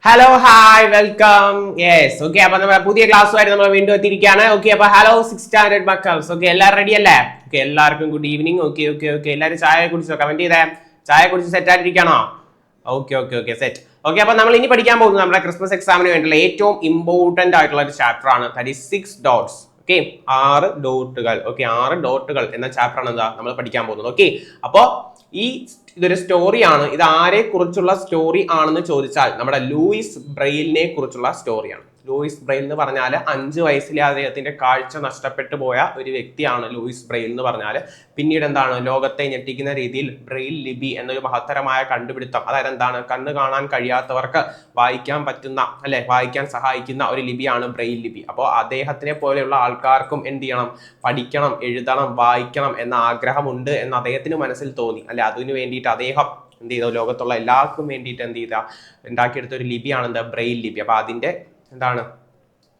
Hello hi welcome yes okay. അപ്പൊ നമ്മുടെ പുതിയ ക്ലാസ്സുമായിട്ട് നമ്മൾ വീണ്ടും എത്തിയിരിക്കുകയാണ്. ഓക്കെ, അപ്പൊ ഹലോ 6th സ്റ്റാൻഡേർഡ് മക്കൾസ്. ഓക്കെ, എല്ലാവരും റെഡി അല്ലേ? ഓക്കെ, എല്ലാവർക്കും good evening. Okay okay okay എല്ലാവരും ചായ കുടിച്ചോ? കമന്റ് ചെയ്തേ. ചായ കുടിച്ച് സെറ്റ് ആയിട്ടിരിക്കണോ? Okay okay okay set. Okay, അപ്പൊ നമ്മൾ ഇനി പഠിക്കാൻ പോകുന്നത് നമ്മുടെ ക്രിസ്മസ് എക്സാമിന് വേണ്ടിയുള്ള ഏറ്റവും ഇമ്പോർട്ടന്റ് ആയിട്ടുള്ള ഒരു ചാപ്റ്റർ ആണ്. That is 6 dots. ഓക്കെ, 6 ഡോട്ടുകൾ. ഓക്കെ, 6 ഡോട്ടുകൾ എന്ന ചാപ്റ്റർ ആണ് എന്താ നമ്മൾ പഠിക്കാൻ പോകുന്നത്. ഓക്കെ, അപ്പോ ഇതൊരു സ്റ്റോറിയാണ്. ഇത് ആരെ കുറിച്ചുള്ള സ്റ്റോറി ആണെന്ന് ചോദിച്ചാൽ നമ്മുടെ ലൂയിസ് ബ്രെയിലിനെ കുറിച്ചുള്ള സ്റ്റോറിയാണ്. ലൂയിസ് ബ്രെയിൽ എന്ന് പറഞ്ഞാൽ 5 വയസ്സിലെ അദ്ദേഹത്തിന്റെ കാഴ്ച നഷ്ടപ്പെട്ടു പോയ ഒരു വ്യക്തിയാണ് ലൂയിസ് ബ്രെയിൽ എന്ന് പറഞ്ഞാൽ. പിന്നീട് എന്താണ്, ലോകത്തെ ഞെട്ടിക്കുന്ന രീതിയിൽ ബ്രെയിൽ ലിപി എന്നൊരു മഹത്തരമായ കണ്ടുപിടുത്തം, അതായത് എന്താണ്, കണ്ണ് കാണാൻ കഴിയാത്തവർക്ക് വായിക്കാൻ പറ്റുന്ന അല്ലെ, വായിക്കാൻ സഹായിക്കുന്ന ഒരു ലിപിയാണ് ബ്രെയിൽ ലിപി. അപ്പോൾ അദ്ദേഹത്തിനെ പോലെയുള്ള ആൾക്കാർക്കും എന്ത് ചെയ്യണം, പഠിക്കണം, എഴുതണം, വായിക്കണം എന്ന ആഗ്രഹമുണ്ട് എന്ന് അദ്ദേഹത്തിന് മനസ്സിൽ തോന്നി അല്ലെ. അതിനു വേണ്ടിയിട്ട് അദ്ദേഹം എന്ത് ചെയ്തു, ലോകത്തുള്ള എല്ലാവർക്കും വേണ്ടിയിട്ട് എന്ത് ചെയ്ത ഉണ്ടാക്കിയെടുത്ത ഒരു ലിപിയാണ് എന്താ, ബ്രെയിൽ ലിപി. അപ്പൊ അതിന്റെ എന്താണ്,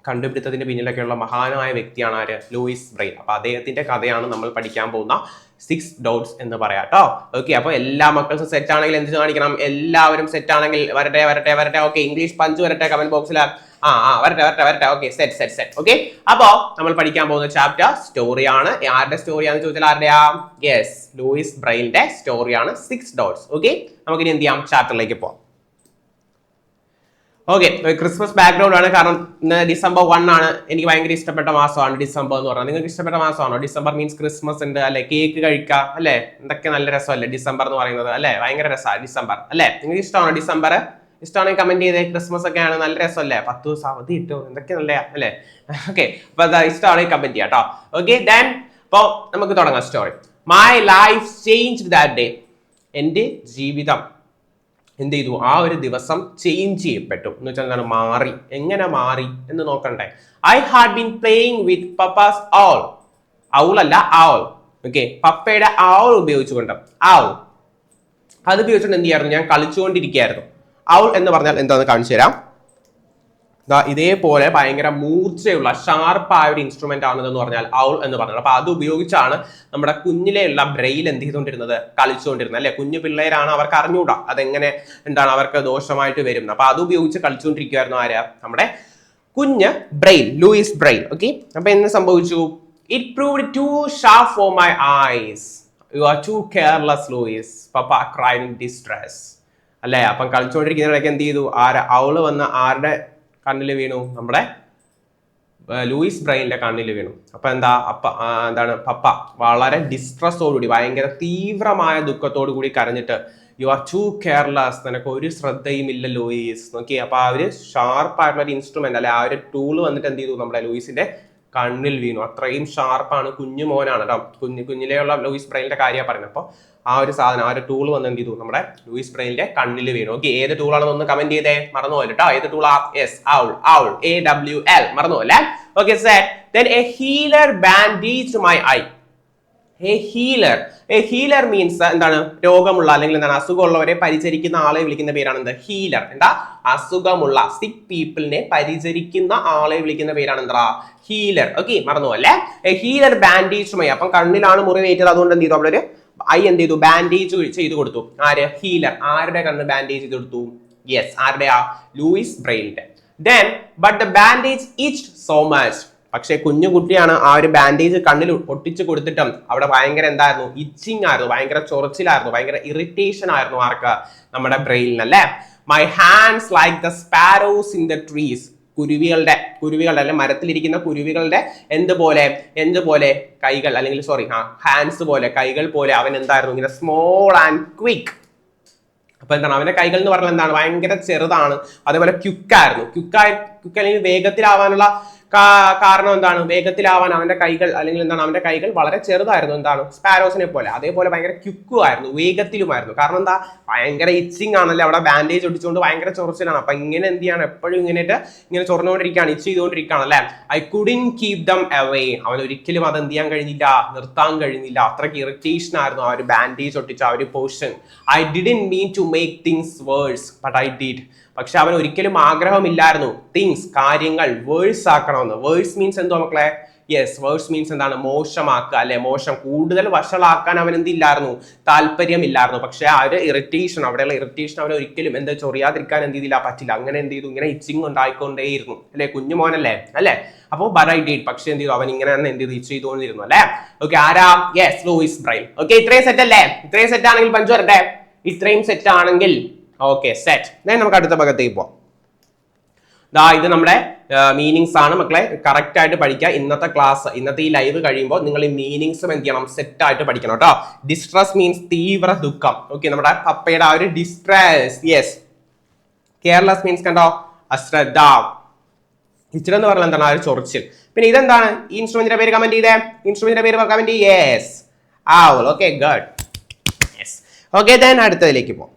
കണ്ടുപിടുത്തത്തിന് പിന്നിലൊക്കെയുള്ള മഹാനായ വ്യക്തിയാണ് ആര്, ലൂയിസ് ബ്രെയിൽ. അപ്പൊ അദ്ദേഹത്തിന്റെ കഥയാണ് നമ്മൾ പഠിക്കാൻ പോകുന്ന 6 dots എന്ന് പറയാം കേട്ടോ. ഓക്കെ, അപ്പൊ എല്ലാ മക്കൾസും സെറ്റ് ആണെങ്കിൽ എന്ത് കാണിക്കണം, എല്ലാവരും സെറ്റ് ആണെങ്കിൽ വരട്ടെ വരട്ടെ വരട്ടെ. ഓക്കെ, ഇംഗ്ലീഷ് പഞ്ച് വരട്ടെ കമന്റ് ബോക്സിൽ. വരട്ടെ വരട്ടെ വരട്ടെ. Okay, set set set. Okay, അപ്പോ നമ്മൾ പഠിക്കാൻ പോകുന്ന ചാപ്റ്റർ സ്റ്റോറിയാണ്. ആരുടെ സ്റ്റോറിയാന്ന് ചോദിച്ചാൽ ആരുടെയാ? യെസ്, ലൂയിസ് ബ്രെയിലിന്റെ സ്റ്റോറിയാണ് 6 dots. ഓക്കെ, നമുക്കിനി എന്ത് ചെയ്യാം, ചാപ്റ്ററിലേക്ക് പോവാം. ഓക്കെ, ക്രിസ്മസ് ബാക്ക്ഗ്രൗണ്ട് ആണ്. കാരണം ഇന്ന് December 1 ആണ്. എനിക്ക് ഭയങ്കര ഇഷ്ടപ്പെട്ട മാസമാണ് ഡിസംബർ എന്ന് പറഞ്ഞാൽ. നിങ്ങൾക്ക് ഇഷ്ടപ്പെട്ട മാസമാണോ? ഡിസംബർ മീൻസ് ക്രിസ്മസ് ഉണ്ട് അല്ലെ, കേക്ക് കഴിക്കാം അല്ലെ, എന്തൊക്കെ നല്ല രസമല്ലേ ഡിസംബർ എന്ന് പറയുന്നത് അല്ലെ, ഭയങ്കര രസമാണ് ഡിസംബർ അല്ലെ. നിങ്ങൾക്ക് ഇഷ്ടമാണോ ഡിസംബർ? ഇഷ്ടമാണെങ്കിൽ കമന്റ് ചെയ്തേ. ക്രിസ്മസ് ഒക്കെ ആണ്, നല്ല രസമല്ലേ, 10 ദിവസം അവധി കിട്ടും, എന്തൊക്കെ നല്ല അല്ലെ. ഓക്കെ, അപ്പൊ ഇഷ്ടമാണെങ്കിൽ കമന്റ് ചെയ്യാം കേട്ടോ. ഓക്കെ, ദെൻ അപ്പൊ നമുക്ക് തുടങ്ങാം story. My life changed that day. എന്റെ ജീവിതം എന്ത് ചെയ്തു, ആ ഒരു ദിവസം ചേഞ്ച് ചെയ്യപ്പെട്ടു എന്ന് വെച്ചാൽ എന്താണ്, മാറി. എങ്ങനെ മാറി എന്ന് നോക്കണ്ടേ. I had been playing with pappas owl. Owl അല്ല, ഔൾ. ഓക്കെ, പപ്പയുടെ ഔൾ ഉപയോഗിച്ചുകൊണ്ട്, ഔൾ അത് ഉപയോഗിച്ചുകൊണ്ട് എന്ത് ചെയ്യായിരുന്നു, ഞാൻ കളിച്ചുകൊണ്ടിരിക്കുകയായിരുന്നു. ഔൾ എന്ന് പറഞ്ഞാൽ എന്താണെന്ന് കാണിച്ചു തരാം. ഇതേപോലെ ഭയങ്കര മൂർച്ചയുള്ള ഷാർപ്പായ ഒരു ഇൻസ്ട്രുമെന്റ് ആണെന്ന് പറഞ്ഞാൽ ഔൾ എന്ന് പറഞ്ഞത്. അപ്പൊ അത് ഉപയോഗിച്ചാണ് നമ്മുടെ കുഞ്ഞിലെയുള്ള ബ്രെയിൽ എന്ത് ചെയ്തുകൊണ്ടിരുന്നത്, കളിച്ചുകൊണ്ടിരുന്നത് അല്ലെ. കുഞ്ഞു പിള്ളേരാണ്, അവർക്ക് അറിഞ്ഞൂടാ അതെങ്ങനെ എന്താണ് അവർക്ക് ദോഷമായിട്ട് വരും. അപ്പൊ അത് ഉപയോഗിച്ച് കളിച്ചുകൊണ്ടിരിക്കുവായിരുന്നു ആര്, നമ്മുടെ കുഞ്ഞ് ബ്രെയിൽ, ലൂയിസ് ബ്രെയിൽ. ഓക്കെ, അപ്പൊ എന്ത് സംഭവിച്ചു, it proved too sharp for my eyes. You are too careless Louis, papa cried in distress അല്ലെ. അപ്പം കളിച്ചുകൊണ്ടിരിക്കുന്നതിനിടയ്ക്ക് എന്ത് ചെയ്തു, ഔള് വന്ന് ആരുടെ കണ്ണിൽ വീണു, നമ്മുടെ ലൂയിസ് ബ്രെയിലിന്റെ കണ്ണിൽ വീണു. അപ്പൊ എന്താണ് പപ്പ വളരെ ഡിസ്ട്രസ്സോടുകൂടി, ഭയങ്കര തീവ്രമായ ദുഃഖത്തോടു കൂടി കരഞ്ഞിട്ട്, യു ആർ ടു കെയർലെസ്, നിനക്ക് ഒരു ശ്രദ്ധയും ഇല്ല ലൂയിസ്. നോക്കി, അപ്പൊ ആ ഒരു ഷാർപ്പായിട്ടുള്ള ഒരു ഇൻസ്ട്രുമെന്റ് അല്ലെ, ആ ഒരു ടൂള് വന്നിട്ട് എന്ത് ചെയ്തു, നമ്മുടെ ലൂയിസിന്റെ കണ്ണിൽ വീണു. അത്രയും ഷാർപ്പാണ്, കുഞ്ഞു മോനാണ് കേട്ടോ. കുഞ്ഞിലെയുള്ള ലൂയിസ് ബ്രെയിലിന്റെ കാര്യമാണ് പറയുന്നത്. അപ്പൊ ആ ഒരു സാധനം, ആ ഒരു ടൂൾ വന്ന് എന്ത് ചെയ്തു, നമ്മുടെ ലൂയിസ് ബ്രെയിലിന്റെ കണ്ണിൽ വീണു. ഓക്കെ, ഏത് ടൂളാണെന്ന് ഒന്ന് കമന്റ് ചെയ്തേ, മറന്നുപോലെ കേട്ടോ. ഏത് ടൂളാ? യെസ്, ഔൾ, ഔൾ, AWL, മറന്നുപോലെ. Okay, set. Then a healer bandaged my eye. A healer means എന്താണ്, രോഗമുള്ള അല്ലെങ്കിൽ എന്താണ് അസുഖമുള്ളവരെ പരിചരിക്കുന്ന ആളെ വിളിക്കുന്ന പേരാണ് എന്ത്, ഹീലർ. എന്താ, അസുഖമുള്ള സിക്ക് പീപ്പിളിനെ പരിചരിക്കുന്ന ആളെ വിളിക്കുന്ന പേരാണ് എന്താ, ഹീലർ. ഓക്കെ, മറന്നുപോലെ. A healer bandage my. അപ്പം കണ്ണിലാണ് മുറിവേറ്റത്, അതുകൊണ്ട് എന്ത് ചെയ്തു, അവിടെ ഒരു ഐ എന്ത് ചെയ്തു, ബാൻഡേജ് ചെയ്ത് കൊടുത്തു. ആര്, ഹീലർ. ആരുടെ കണ്ണ് ബാൻഡേജ് ചെയ്ത് കൊടുത്തു? യെസ്, ആരുടെ, Luis ബ്രെയിലിന്റെ. Then but the bandage itched so much. പക്ഷെ കുഞ്ഞു കുട്ടിയാണ്, ആ ഒരു ബാൻഡേജ് കണ്ണിൽ ഒട്ടിച്ചു കൊടുത്തിട്ടും അവിടെ ഭയങ്കര എന്തായിരുന്നു, ഇച്ചിങ് ആയിരുന്നു, ഭയങ്കര ചൊറിച്ചിലായിരുന്നു, ഭയങ്കര ഇറിറ്റേഷൻ ആയിരുന്നു. ആർക്ക്, നമ്മുടെ ബ്രെയിലിന് അല്ലെ. My hands like the sparrows in the trees. കുരുവികളുടെ അല്ലെ, മരത്തിലിരിക്കുന്ന കുരുവികളുടെ എന്തുപോലെ കൈകൾ, അല്ലെങ്കിൽ ഹാൻഡ്സ് പോലെ, കൈകൾ പോലെ അവൻ എന്തായിരുന്നു, ഇങ്ങനെ സ്മോൾ ആൻഡ് ക്വിക്ക്. അപ്പൊ എന്താണ്, അവന്റെ കൈകൾ എന്ന് പറഞ്ഞാൽ എന്താണ്, ഭയങ്കര ചെറുതാണ്. അതേപോലെ ക്യുക്കായിരുന്നു. ക്യുക്ക് അല്ലെങ്കിൽ വേഗത്തിലാവാനുള്ള കാരണം എന്താണ്, വേഗത്തിലാവാൻ അവന്റെ കൈകൾ, അല്ലെങ്കിൽ എന്താണ്, അവന്റെ കൈകൾ വളരെ ചെറുതായിരുന്നു, എന്താണ്, സ്പാരോസിനെ പോലെ. അതേപോലെ ഭയങ്കര ക്യുക്കും ആയിരുന്നു, വേഗത്തിലുമായിരുന്നു. കാരണം എന്താ, ഭയങ്കര ഇച്ചിങ് ആണല്ലേ, അവിടെ ബാൻഡേജ് ഒട്ടിച്ചുകൊണ്ട് ഭയങ്കര ചൊറിച്ചിലാണ്. അപ്പൊ ഇങ്ങനെ എന്ത് ചെയ്യാണ്, എപ്പോഴും ഇങ്ങനെ ചൊറിഞ്ഞുകൊണ്ടിരിക്കുകയാണ്, ഇച്ച് ചെയ്തുകൊണ്ടിരിക്കുകയാണ് അല്ലെ. I couldn't keep them away. അവൻ ഒരിക്കലും അത് എന്ത് ചെയ്യാൻ കഴിഞ്ഞില്ല, നിർത്താൻ കഴിഞ്ഞില്ല. അത്രയ്ക്ക് ഇറിറ്റേഷൻ ആയിരുന്നു ആ ഒരു ബാൻഡേജ് ഒട്ടിച്ച ആ ഒരു portion. I didn't mean to make things worse but I did. പക്ഷെ അവൻ ഒരിക്കലും ആഗ്രഹമില്ലായിരുന്നു തിങ്സ് കാര്യങ്ങൾ വേഴ്സ് ആക്കണമെന്ന്. വേഴ്സ് മീൻസ് എന്തോ മക്കളെ? യെസ്, വേഴ്സ് മീൻസ് എന്താണ്? മോശമാക്കുക അല്ലെ, മോശം കൂടുതൽ വഷളാക്കാൻ അവൻ എന്തില്ലായിരുന്നു? താല്പര്യമില്ലായിരുന്നു. പക്ഷെ ആ ഒരു ഇറിറ്റേഷൻ, അവിടെയുള്ള ഇറിറ്റേഷൻ അവൻ ഒരിക്കലും എന്താ ചൊറിയാതിരിക്കാൻ എന്ത് ചെയ്തില്ല, പറ്റില്ല. അങ്ങനെ എന്ത് ചെയ്തു, ഇങ്ങനെ ഇച്ചിങ് ഉണ്ടായിക്കൊണ്ടേയിരുന്നു അല്ലെ, കുഞ്ഞു മോനല്ലേ അല്ലെ. അപ്പോൾ ബറൈ ഡേറ്റ് പക്ഷെ എന്ത് ചെയ്തു, അവൻ ഇങ്ങനെ തന്നെ എന്ത് ചെയ്തു, ഇച്ച് ചെയ്തുകൊണ്ടിരുന്നു അല്ലെ. ഓക്കെ, ആരാ? Yes, Louis Braille. ഓക്കെ, ഇത്രയും സെറ്റ് അല്ലേ? ഇത്രയും സെറ്റ് ആണെങ്കിൽ പഞ്ചു വരട്ടെ. ഇത്രയും സെറ്റ് ആണെങ്കിൽ ഓക്കെ സെറ്റ്. നമുക്ക് അടുത്ത ഭാഗത്തേക്ക് പോവാം. ഇത് നമ്മുടെ മീനിങ്സ് ആണ് മക്കളെ, കറക്റ്റ് ആയിട്ട് പഠിക്കുക. ഇന്നത്തെ ക്ലാസ്, ഇന്നത്തെ ഈ ലൈവ് കഴിയുമ്പോൾ നിങ്ങൾ ഈ മീനിങ്സും എന്ത് ചെയ്യണം, സെറ്റ് ആയിട്ട് പഠിക്കണം കേട്ടോ. ഡിസ്ട്രസ് മീൻസ് തീവ്ര ദുഃഖം. ഓക്കെ, നമ്മുടെ പപ്പയുടെ ആ ഒരു ഡിസ്ട്രസ്. യെസ്, കെയർലെസ് മീൻസ് കണ്ടോ, അശ്രദ്ധ. ഇച്ചിരി എന്ന് പറഞ്ഞാൽ എന്താണ്, ആ ഒരു ചൊറിച്ചിൽ. പിന്നെ ഇതെന്താണ്, ഈ ഇൻസ്ട്രുമെന്റിന്റെ പേര് കമന്റ് ചെയ്തേ. ഇൻസ്ട്രുമെന്റിന്റെ പേര് കമന്റ് ചെയ്യ്. Yes, owl. Okay, good. Yes, okay, then അടുത്തതിലേക്ക് പോകും.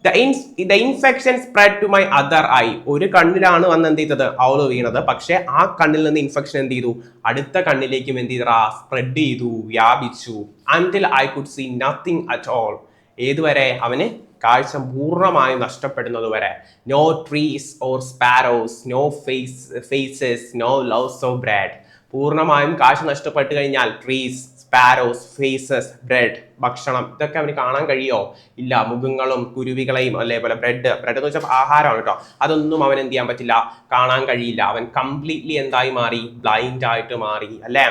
The infection spread to my other eye. ഒരു കണ്ണിലാണ് വന്ന് എന്ത് ചെയ്തത്, ഔള് വീണത്. പക്ഷെ ആ കണ്ണിൽ നിന്ന് ഇൻഫെക്ഷൻ എന്ത് ചെയ്തു, അടുത്ത കണ്ണിലേക്കും എന്ത് ചെയ്താ, സ്പ്രെഡ് ചെയ്തു, വ്യാപിച്ചു. Until I could see nothing at all. ഏതുവരെ? അവന് കാഴ്ച പൂർണ്ണമായും നഷ്ടപ്പെടുന്നത് വരെ. No trees or sparrows, no faces, no loaves of bread. പൂർണ്ണമായും കാഴ്ച നഷ്ടപ്പെട്ടു കഴിഞ്ഞാൽ ട്രീസ്, സ്പാരോസ്, ഫേസസ്, ബ്രെഡ്, ഭക്ഷണം, ഇതൊക്കെ അവന് കാണാൻ കഴിയോ? ഇല്ല. മുഖങ്ങളും കുരുവികളെയും അതേപോലെ ബ്രെഡ് എന്ന് വെച്ചാൽ ആഹാരമാണ് കേട്ടോ, അതൊന്നും അവൻ എന്ത് ചെയ്യാൻ പറ്റില്ല, കാണാൻ കഴിയില്ല. അവൻ കംപ്ലീറ്റ്ലി എന്തായി മാറി, ബ്ലൈൻഡ് ആയിട്ട് മാറി അല്ലേ.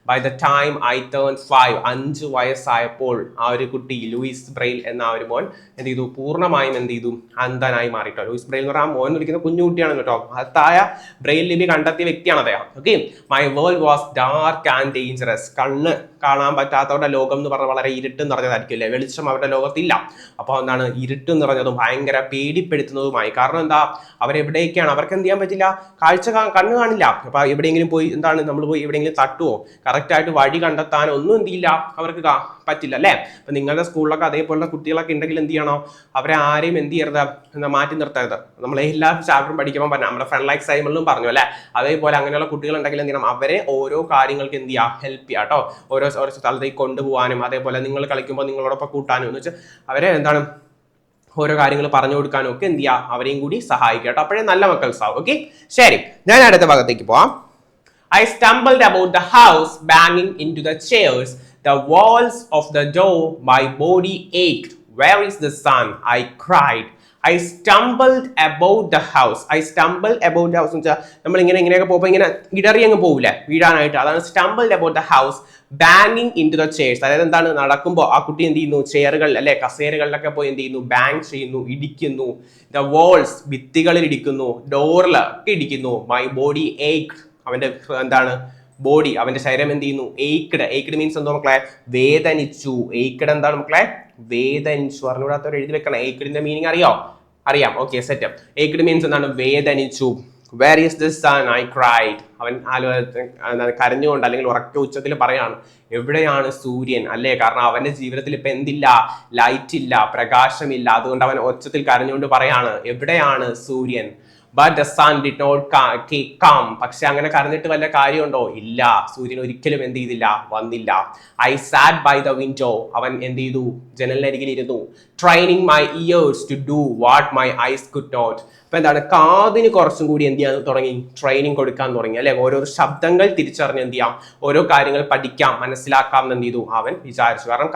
By the time I turn 5, 5 വയസ്സായപ്പോൾ ആ ഒരു കുട്ടി, ലൂയിസ് ബ്രെയിൽ എന്ന ആ ഒരു മോൻ എന്ത് ചെയ്തു, പൂർണ്ണമായും എന്ത് ചെയ്തു, അന്ധനായി മാറിട്ടോ. ലൂയിസ് ബ്രെയിൽ എന്ന് പറഞ്ഞാൽ ആ മോൻ വിളിക്കുന്ന കുഞ്ഞുകുട്ടിയാണ് കേട്ടോ. മഹത്തായ ബ്രെയിൽ ലിപി കണ്ടെത്തിയ വ്യക്തിയാണ് അദ്ദേഹം. Okay, my world was dark and dangerous. കണ്ണ് കാണാൻ പറ്റാത്തവരുടെ ലോകം എന്ന് പറഞ്ഞാൽ വളരെ ഇരുട്ട് നിറഞ്ഞതായിരിക്കും അല്ലേ, വെളിച്ചം അവരുടെ ലോകത്തില്ല. അപ്പോൾ എന്താണ്, ഇരുട്ട് നിറഞ്ഞതും ഭയങ്കര പേടിപ്പെടുത്തുന്നതുമായി. കാരണം എന്താ, അവരെവിടേക്കാണ്, അവർക്ക് എന്ത് ചെയ്യാൻ പറ്റില്ല, കാഴ്ച കണ്ണ് കാണില്ല. അപ്പൊ എവിടെയെങ്കിലും പോയി എന്താണ്, നമ്മൾ പോയി എവിടെയെങ്കിലും തട്ടുവോ, കറക്റ്റ് ആയിട്ട് വഴി കണ്ടെത്താനോ ഒന്നും എന്ത് ചെയ്യില്ല, അവർക്ക് പറ്റില്ല അല്ലേ. അപ്പൊ നിങ്ങളുടെ സ്കൂളിലൊക്കെ അതേപോലുള്ള കുട്ടികളൊക്കെ ഉണ്ടെങ്കിൽ എന്ത് ചെയ്യണോ, അവരെ ആരെയും എന്ത് ചെയ്യരുത്, എന്താ മാറ്റി നിർത്തരുത്. നമ്മളെ എല്ലാ ചാപ്റ്ററും പഠിക്കുമ്പോൾ പറഞ്ഞ നമ്മുടെ ഫ്രണ്ട് ലൈക്ക് സൈമിലും പറഞ്ഞു അല്ലെ, അതേപോലെ അങ്ങനെയുള്ള കുട്ടികൾ ഉണ്ടെങ്കിൽ എന്ത് ചെയ്യണം, അവരെ ഓരോ കാര്യങ്ങൾക്ക് എന്ത് ചെയ്യുക, ഹെൽപ്പ് ചെയ്യുക കേട്ടോ. ഓരോ സ്ഥലത്തേക്ക് കൊണ്ടുപോകാനും അതേപോലെ നിങ്ങൾ കളിക്കുമ്പോൾ നിങ്ങളോടൊപ്പം കൂട്ടാനും എന്ന് വെച്ചാൽ അവരെ എന്താണ്, ഓരോ കാര്യങ്ങൾ പറഞ്ഞു കൊടുക്കാനും ഒക്കെ എന്ത് ചെയ്യുക, അവരെയും കൂടി സഹായിക്കുക കേട്ടോ. അപ്പോഴേ നല്ല മക്കൾസാവും. ഓക്കെ, ശരി, ഞാൻ അടുത്ത ഭാഗത്തേക്ക് പോവാം. I stumbled about the house, banging into the chairs, the walls of the door. My body ached. Where is the sun? I cried. I stumbled about the house. I stumbled about the house എന്ന് വെച്ചാൽ നമ്മൾ ഇങ്ങനെയൊക്കെ പോകുമ്പോൾ ഇങ്ങനെ ഇടറി അങ്ങ് പോകില്ലേ, വീഴാനായിട്ട്. അതാണ് stumbled about the house, banging into the chairs. അതായത് എന്താണ്, നടക്കുമ്പോൾ ആ കുട്ടി എന്ത് ചെയ്യുന്നു, ചെയറുകൾ അല്ലെ, കസേരകളിലൊക്കെ പോയി എന്ത് ചെയ്യുന്നു, ബാങ് ചെയ്യുന്നു, ഇടിക്കുന്നു. The walls, ഭിത്തികളിൽ ഇടിക്കുന്നു, ഡോറിൽ ഒക്കെ ഇടിക്കുന്നു. My body ached. അവന്റെ എന്താണ്, ബോഡി, അവന്റെ ശരീരം എന്ത് ചെയ്യുന്നു, ഏക്ഡ്. ഏക്ഡ് മീൻസ് എന്തോ മക്കളെ, വേദനിച്ചു. ഏക്ഡ് എന്താണ് മക്കളെ, വേദനിച്ചു. അറിഞ്ഞൂടാത്തവർ എഴുതി വെക്കണം. ഏക്ഡിന്റെ മീനിങ് അറിയാം. Okay, set. ഏക്ഡ് മീൻസ് എന്താണ്, വേദനിച്ചു. Where is the sun? I cried. അവൻ കരഞ്ഞുകൊണ്ട് അല്ലെങ്കിൽ ഉറക്കെ ഉച്ചത്തിൽ പറയാണ്, എവിടെയാണ് സൂര്യൻ അല്ലേ. കാരണം അവന്റെ ജീവിതത്തിൽ ഇപ്പൊ എന്തില്ല, ലൈറ്റ് ഇല്ല, പ്രകാശമില്ല. അതുകൊണ്ട് അവൻ ഒച്ചത്തിൽ കരഞ്ഞുകൊണ്ട് പറയാണ്, എവിടെയാണ് സൂര്യൻ. But the sun did not come. പക്ഷെ അങ്ങനെ കരഞ്ഞിട്ട് വല്ല കാര്യമുണ്ടോ? ഇല്ല. സൂര്യൻ ഒരിക്കലും എന്ത് ചെയ്തില്ല, വന്നില്ല. I sat by the window. അവൻ എന്ത് ചെയ്തു, ജനലിനരികിൽ ഇരുന്നു. Training my ears to do what my eyes could not. അപ്പൊ എന്താണ്, കാതിന് കുറച്ചും കൂടി എന്ത് ചെയ്യാൻ തുടങ്ങി, ട്രെയിനിങ് കൊടുക്കാൻ തുടങ്ങി അല്ലെ. ഓരോ ശബ്ദങ്ങൾ തിരിച്ചറിഞ്ഞ് എന്ത് ചെയ്യാം, ഓരോ കാര്യങ്ങൾ പഠിക്കാം, മനസ്സിലാക്കാം എന്ന് എന്ത് ചെയ്തു, അവൻ വിചാരിച്ചു. കാരണം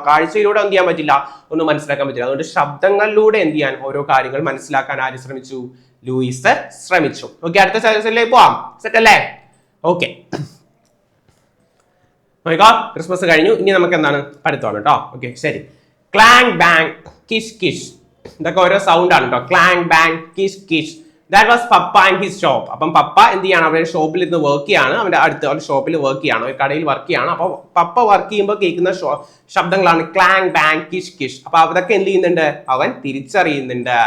കാഴ്ചയിലൂടെ എന്ത് ചെയ്യാൻ പറ്റില്ല, ഒന്നും മനസ്സിലാക്കാൻ പറ്റില്ല. അതുകൊണ്ട് ശബ്ദങ്ങളിലൂടെ എന്ത് ചെയ്യാൻ, ഓരോ കാര്യങ്ങൾ മനസ്സിലാക്കാൻ ആര് ശ്രമിച്ചു, ലൂയിസ് ശ്രമിച്ചു. ഓക്കെ, അടുത്ത സെഷനിലേക്ക് പോവാം. സെറ്റ് അല്ലേ? ഓക്കെ, ക്രിസ്മസ് കഴിഞ്ഞു. ഇനി നമുക്ക് എന്താണ്, പഠിത്തമാണ് കേട്ടോ. ഓക്കെ, ശരി. ക്ലാങ് ബാങ് കിഷ് കിഷ്, ഇതൊക്കെ ഓരോ സൗണ്ട് ആണ് കേട്ടോ. Clang bang Kish Kish. That was papa and his shop. അപ്പം പപ്പ എന്ത് ചെയ്യാണ്, അവരുടെ ഷോപ്പിൽ ഇരുന്ന് വർക്ക് ചെയ്യാണ്. അവന്റെ അടുത്ത് ഒരു ഷോപ്പിൽ വർക്ക് ചെയ്യാണ്, ഒരു കടയിൽ വർക്ക് ചെയ്യാണ്. അപ്പൊ പപ്പ വർക്ക് ചെയ്യുമ്പോൾ കേൾക്കുന്ന ശബ്ദങ്ങളാണ് ക്ലാങ് ബാങ് കിഷ് കിഷ്. അപ്പൊ അതൊക്കെ എന്ത് ചെയ്യുന്നുണ്ട്, അവൻ തിരിച്ചറിയുന്നുണ്ട്.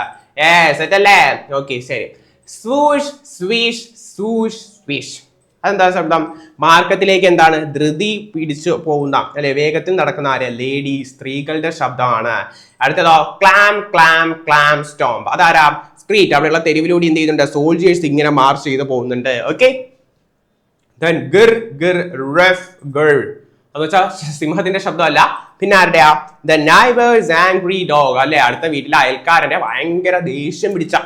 സെറ്റ് അല്ലേ? ഓക്കെ, ശരി. സ്വൂഷ് സ്വീഷ് സ്വൂഷ് സ്വീഷ്, അതെന്താ ശബ്ദം, മാർക്കറ്റിലേക്ക് എന്താണ്, ധൃതി പിടിച്ചു പോകുന്ന അല്ലെ, വേഗത്തിൽ നടക്കുന്ന ആര്, ലേഡി, സ്ത്രീകളുടെ ശബ്ദമാണ്. അടുത്തതോ ക്ലാം ക്ലാം ക്ലാം സ്റ്റോംപ്, അതാരാ, സ്ട്രീറ്റ്, അവിടെയുള്ള തെരുവിലൂടെ എന്ത് ചെയ്യുന്നുണ്ട്, സോൾജേഴ്സ് ഇങ്ങനെ മാർച്ച് ചെയ്ത് പോകുന്നുണ്ട്. ഓക്കെ, ഗിർ ഗിർ റഫ് ഗിർ എന്ന് വെച്ചാൽ സിംഹത്തിന്റെ ശബ്ദമല്ല, പിന്നെ ആരുടെയാ? ദ നൈബേഴ്സ് ആംഗ്രി ഡോഗ് അല്ലെ, അടുത്ത വീട്ടിലെ അയൽക്കാരന്റെ ഭയങ്കര ദേഷ്യം പിടിച്ച,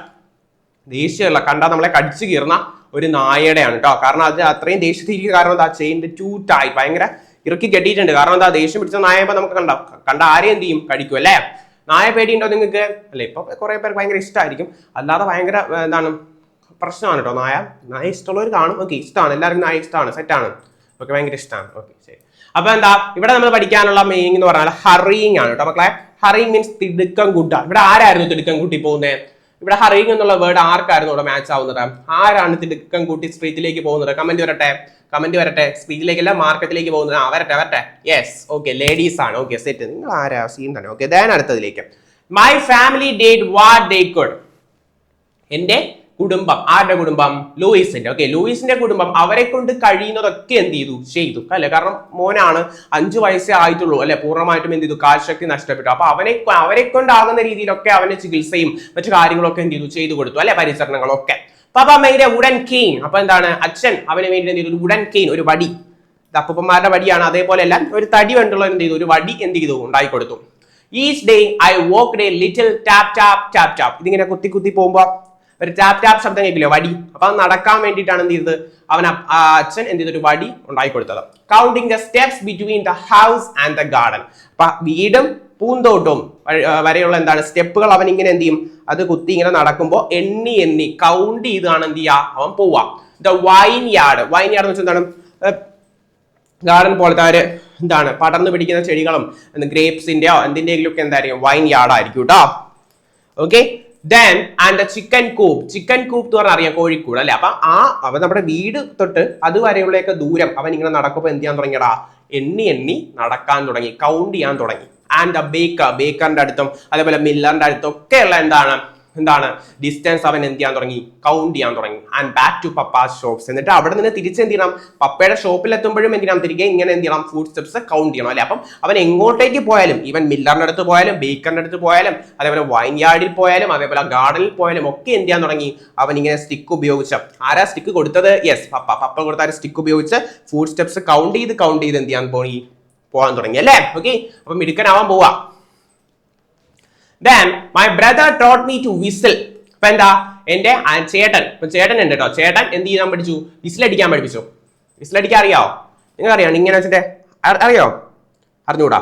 ദേഷ്യമുള്ള കണ്ടാ നമ്മളെ കടിച്ചു കീറുന്ന ഒരു നായയുടെയാണ് കേട്ടോ. കാരണം അത് അത്രയും ദേഷ്യത്തിരിക്കുക. കാരണം എന്താ, ചെയിൻ്റെ ടൂ ടൈറ്റ് ഭയങ്കര ഇറുക്കി കെട്ടിയിട്ടുണ്ട്. കാരണം എന്താ, ദേഷ്യം പിടിച്ച നായപ്പോ നമുക്ക് കണ്ട ആരെയും എന്ത് ചെയ്യും, കടിക്കും അല്ലേ. നായ പേടിയുണ്ടോ നിങ്ങൾക്ക്? അല്ലെ, ഇപ്പൊ കുറെ പേർക്ക് ഭയങ്കര ഇഷ്ടമായിരിക്കും, അല്ലാതെ ഭയങ്കര എന്താണ് പ്രശ്നമാണ് കേട്ടോ. നായ ഇഷ്ടമുള്ളവർ കാണും. ഓക്കെ, ഇഷ്ടമാണ്, എല്ലാവർക്കും നായ ഇഷ്ടമാണ്, സെറ്റാണ്. ഓക്കെ, ഭയങ്കര ഇഷ്ടമാണ്. ഓക്കെ, ശരി. അപ്പൊ എന്താ ഇവിടെ നമ്മൾ പഠിക്കാനുള്ള മീനിങ് എന്ന് പറഞ്ഞാൽ ഹറിയിങ് ആണ് കേട്ടോ മക്കളെ. ഹറിയിങ് മീൻസ് തിടുക്കം കൂട്ട. ഇവിടെ ആരായിരുന്നു തിടുക്കം കൂട്ടി പോകുന്നത്? ഇവിടെ ഹറിയിങ് എന്നുള്ള വേർഡ് ആർക്കായിരുന്നു ഇവിടെ മാച്ച് ആവുന്നത്? ആരാണ് തിടുക്കം കൂട്ടി സ്ട്രീറ്റിലേക്ക് പോകുന്നത്? കമന്റ് വരട്ടെ. സ്ട്രീറ്റിലേക്കല്ല, മാർക്കറ്റിലേക്ക് പോകുന്നത്. വരട്ടെ. യെസ്, ഓക്കെ, ലേഡീസ് ആണ്. Okay, set. നിങ്ങൾ ആരാ? സീൻ തന്നെ. ഓക്കെ, ദാൻ അടുത്തതിലേക്ക്. My family did what they could. എന്റെ കുടുംബം, ആരുടെ കുടുംബം? ലൂയിസിന്റെ. ഓക്കെ, ലൂയിസിന്റെ കുടുംബം അവരെ കൊണ്ട് കഴിയുന്നതൊക്കെ എന്ത് ചെയ്തു അല്ലെ. കാരണം മോനാണ്, 5 വയസ്സേ ആയിട്ടുള്ളൂ അല്ലെ, പൂർണ്ണമായിട്ടും എന്ത് ചെയ്തു, കാഴ്ചശക്തി നഷ്ടപ്പെട്ടു. അപ്പൊ അവരെ കൊണ്ടാകുന്ന രീതിയിലൊക്കെ അവന്റെ ചികിത്സയും മറ്റു കാര്യങ്ങളൊക്കെ എന്ത് ചെയ്തു കൊടുത്തു അല്ലെ, പരിചരണങ്ങളൊക്കെ. പപ്പ മെയ്ഡ് എ വുഡൻ കെയിൻ. അപ്പൊ എന്താണ്, അച്ഛൻ അവന് വേണ്ടി എന്ത് ചെയ്തു, വുഡൻ കെയിൻ, ഒരു വടി. അപ്പൂപ്പന്മാരുടെ വടിയാണ്, അതേപോലെ അല്ല ഒരു തടി കൊണ്ടുള്ള എന്ത് ചെയ്തു, ഒരു വടി എന്ത് ചെയ്തു, ഉണ്ടായി കൊടുത്തു. Each day I walked A little tap tap tap tap. ഇതിങ്ങനെ കുത്തി പോകുമ്പോ ഒരു ടാപ്പ് ടാപ്പ് ശബ്ദം കേൾക്കില്ലേ, വടി. അപ്പൊ അത് നടക്കാൻ വേണ്ടിയിട്ടാണ് എന്ത് ചെയ്തത്, അച്ഛൻ എന്ത് ചെയ്തൊരു വടി ഉണ്ടായി കൊടുത്തത്. Counting the steps between the house and the garden. അപ്പൊ വീടും പൂന്തോട്ടവും വരെയുള്ള എന്താണ് സ്റ്റെപ്പുകൾ അവൻ ഇങ്ങനെ എന്ത് ചെയ്യും, അത് കുത്തി ഇങ്ങനെ നടക്കുമ്പോൾ എണ്ണി കൗണ്ട് ചെയ്താണ് എന്ത് ചെയ്യുക, അവൻ പോവാ. ദ വൈൻ യാർഡ് എന്ന് വെച്ചാൽ എന്താണ്, ഗാർഡൻ പോലത്തെ ഒരു എന്താണ് പടർന്നു പിടിക്കുന്ന ചെടികളും ഗ്രേപ്സിന്റെയോ എന്തിന്റെയെങ്കിലും ഒക്കെ എന്തായിരിക്കും, വൈൻ യാർഡ് ആയിരിക്കും കേട്ടോ. Okay, then and the chicken coop എന്ന് പറഞ്ഞാൽ അറിയാം, കോഴിക്കൂട് അല്ലെ. അപ്പൊ അവൻ നമ്മുടെ വീട് തൊട്ട് അതുവരെയുള്ളൊക്കെ ദൂരം അവൻ ഇങ്ങനെ നടക്കുമ്പോൾ എന്ത് ചെയ്യാൻ തുടങ്ങിയടാ, എണ്ണി നടക്കാൻ തുടങ്ങി, കൗണ്ട് ചെയ്യാൻ തുടങ്ങി. ആൻഡ് ദ ബേക്കറിന്റെ അടുത്തും അതേപോലെ മില്ലറിന്റെ അടുത്തും ഒക്കെയുള്ള എന്താണ് ഡിസ്റ്റൻസ് അവൻ എന്ത് ചെയ്യാൻ തുടങ്ങി, കൗണ്ട് ചെയ്യാൻ തുടങ്ങി. And back to papa's shops. എന്നിട്ട് അവിടെ നിന്ന് തിരിച്ച് എന്ത് ചെയ്യണം, പപ്പയുടെ ഷോപ്പിൽ എത്തുമ്പോഴും എന്ത് ചെയ്യണം, തിരികെ ഇങ്ങനെ എന്ത് ചെയ്യണം, ഫുഡ് സ്റ്റെപ്സ് കൗണ്ട് ചെയ്യണം അല്ലെ. അപ്പം അവൻ എങ്ങോട്ടേക്ക് പോയാലും, ഈവൻ മില്ലറിന്റെ അടുത്ത് പോയാലും ബേക്കറിന്റെ അടുത്ത് പോയാലും അതേപോലെ വൈൻ യാർഡിൽ പോയാലും അതേപോലെ ഗാർഡനിൽ പോയാലും ഒക്കെ എന്ത് ചെയ്യാൻ തുടങ്ങി, അവൻ ഇങ്ങനെ സ്റ്റിക്ക് ഉപയോഗിച്ച്, ആരാ സ്റ്റിക്ക് കൊടുത്തത്, യെസ് പപ്പ കൊടുത്ത ആ സ്റ്റിക്ക് ഉപയോഗിച്ച് ഫുഡ് സ്റ്റെപ്സ് കൗണ്ട് ചെയ്ത് എന്ത് ചെയ്യാൻ പോകാൻ തുടങ്ങി അല്ലേ. ഓക്കെ, അപ്പൊ മിടുക്കനാവാൻ പോവാ. Then my brother taught me to whistle. അപ്പൊ എന്താ, എന്റെ ചേട്ടൻ ഉണ്ട് കേട്ടോ. ചേട്ടൻ എന്ത് ചെയ്യാൻ പഠിച്ചു, വിസിലടിക്കാൻ പഠിപ്പിച്ചു. വിസിലടിക്കാൻ അറിയാവോ? നിങ്ങൾ അറിയാം, ഇങ്ങനെ വെച്ചിട്ട് അറിഞ്ഞൂടാ,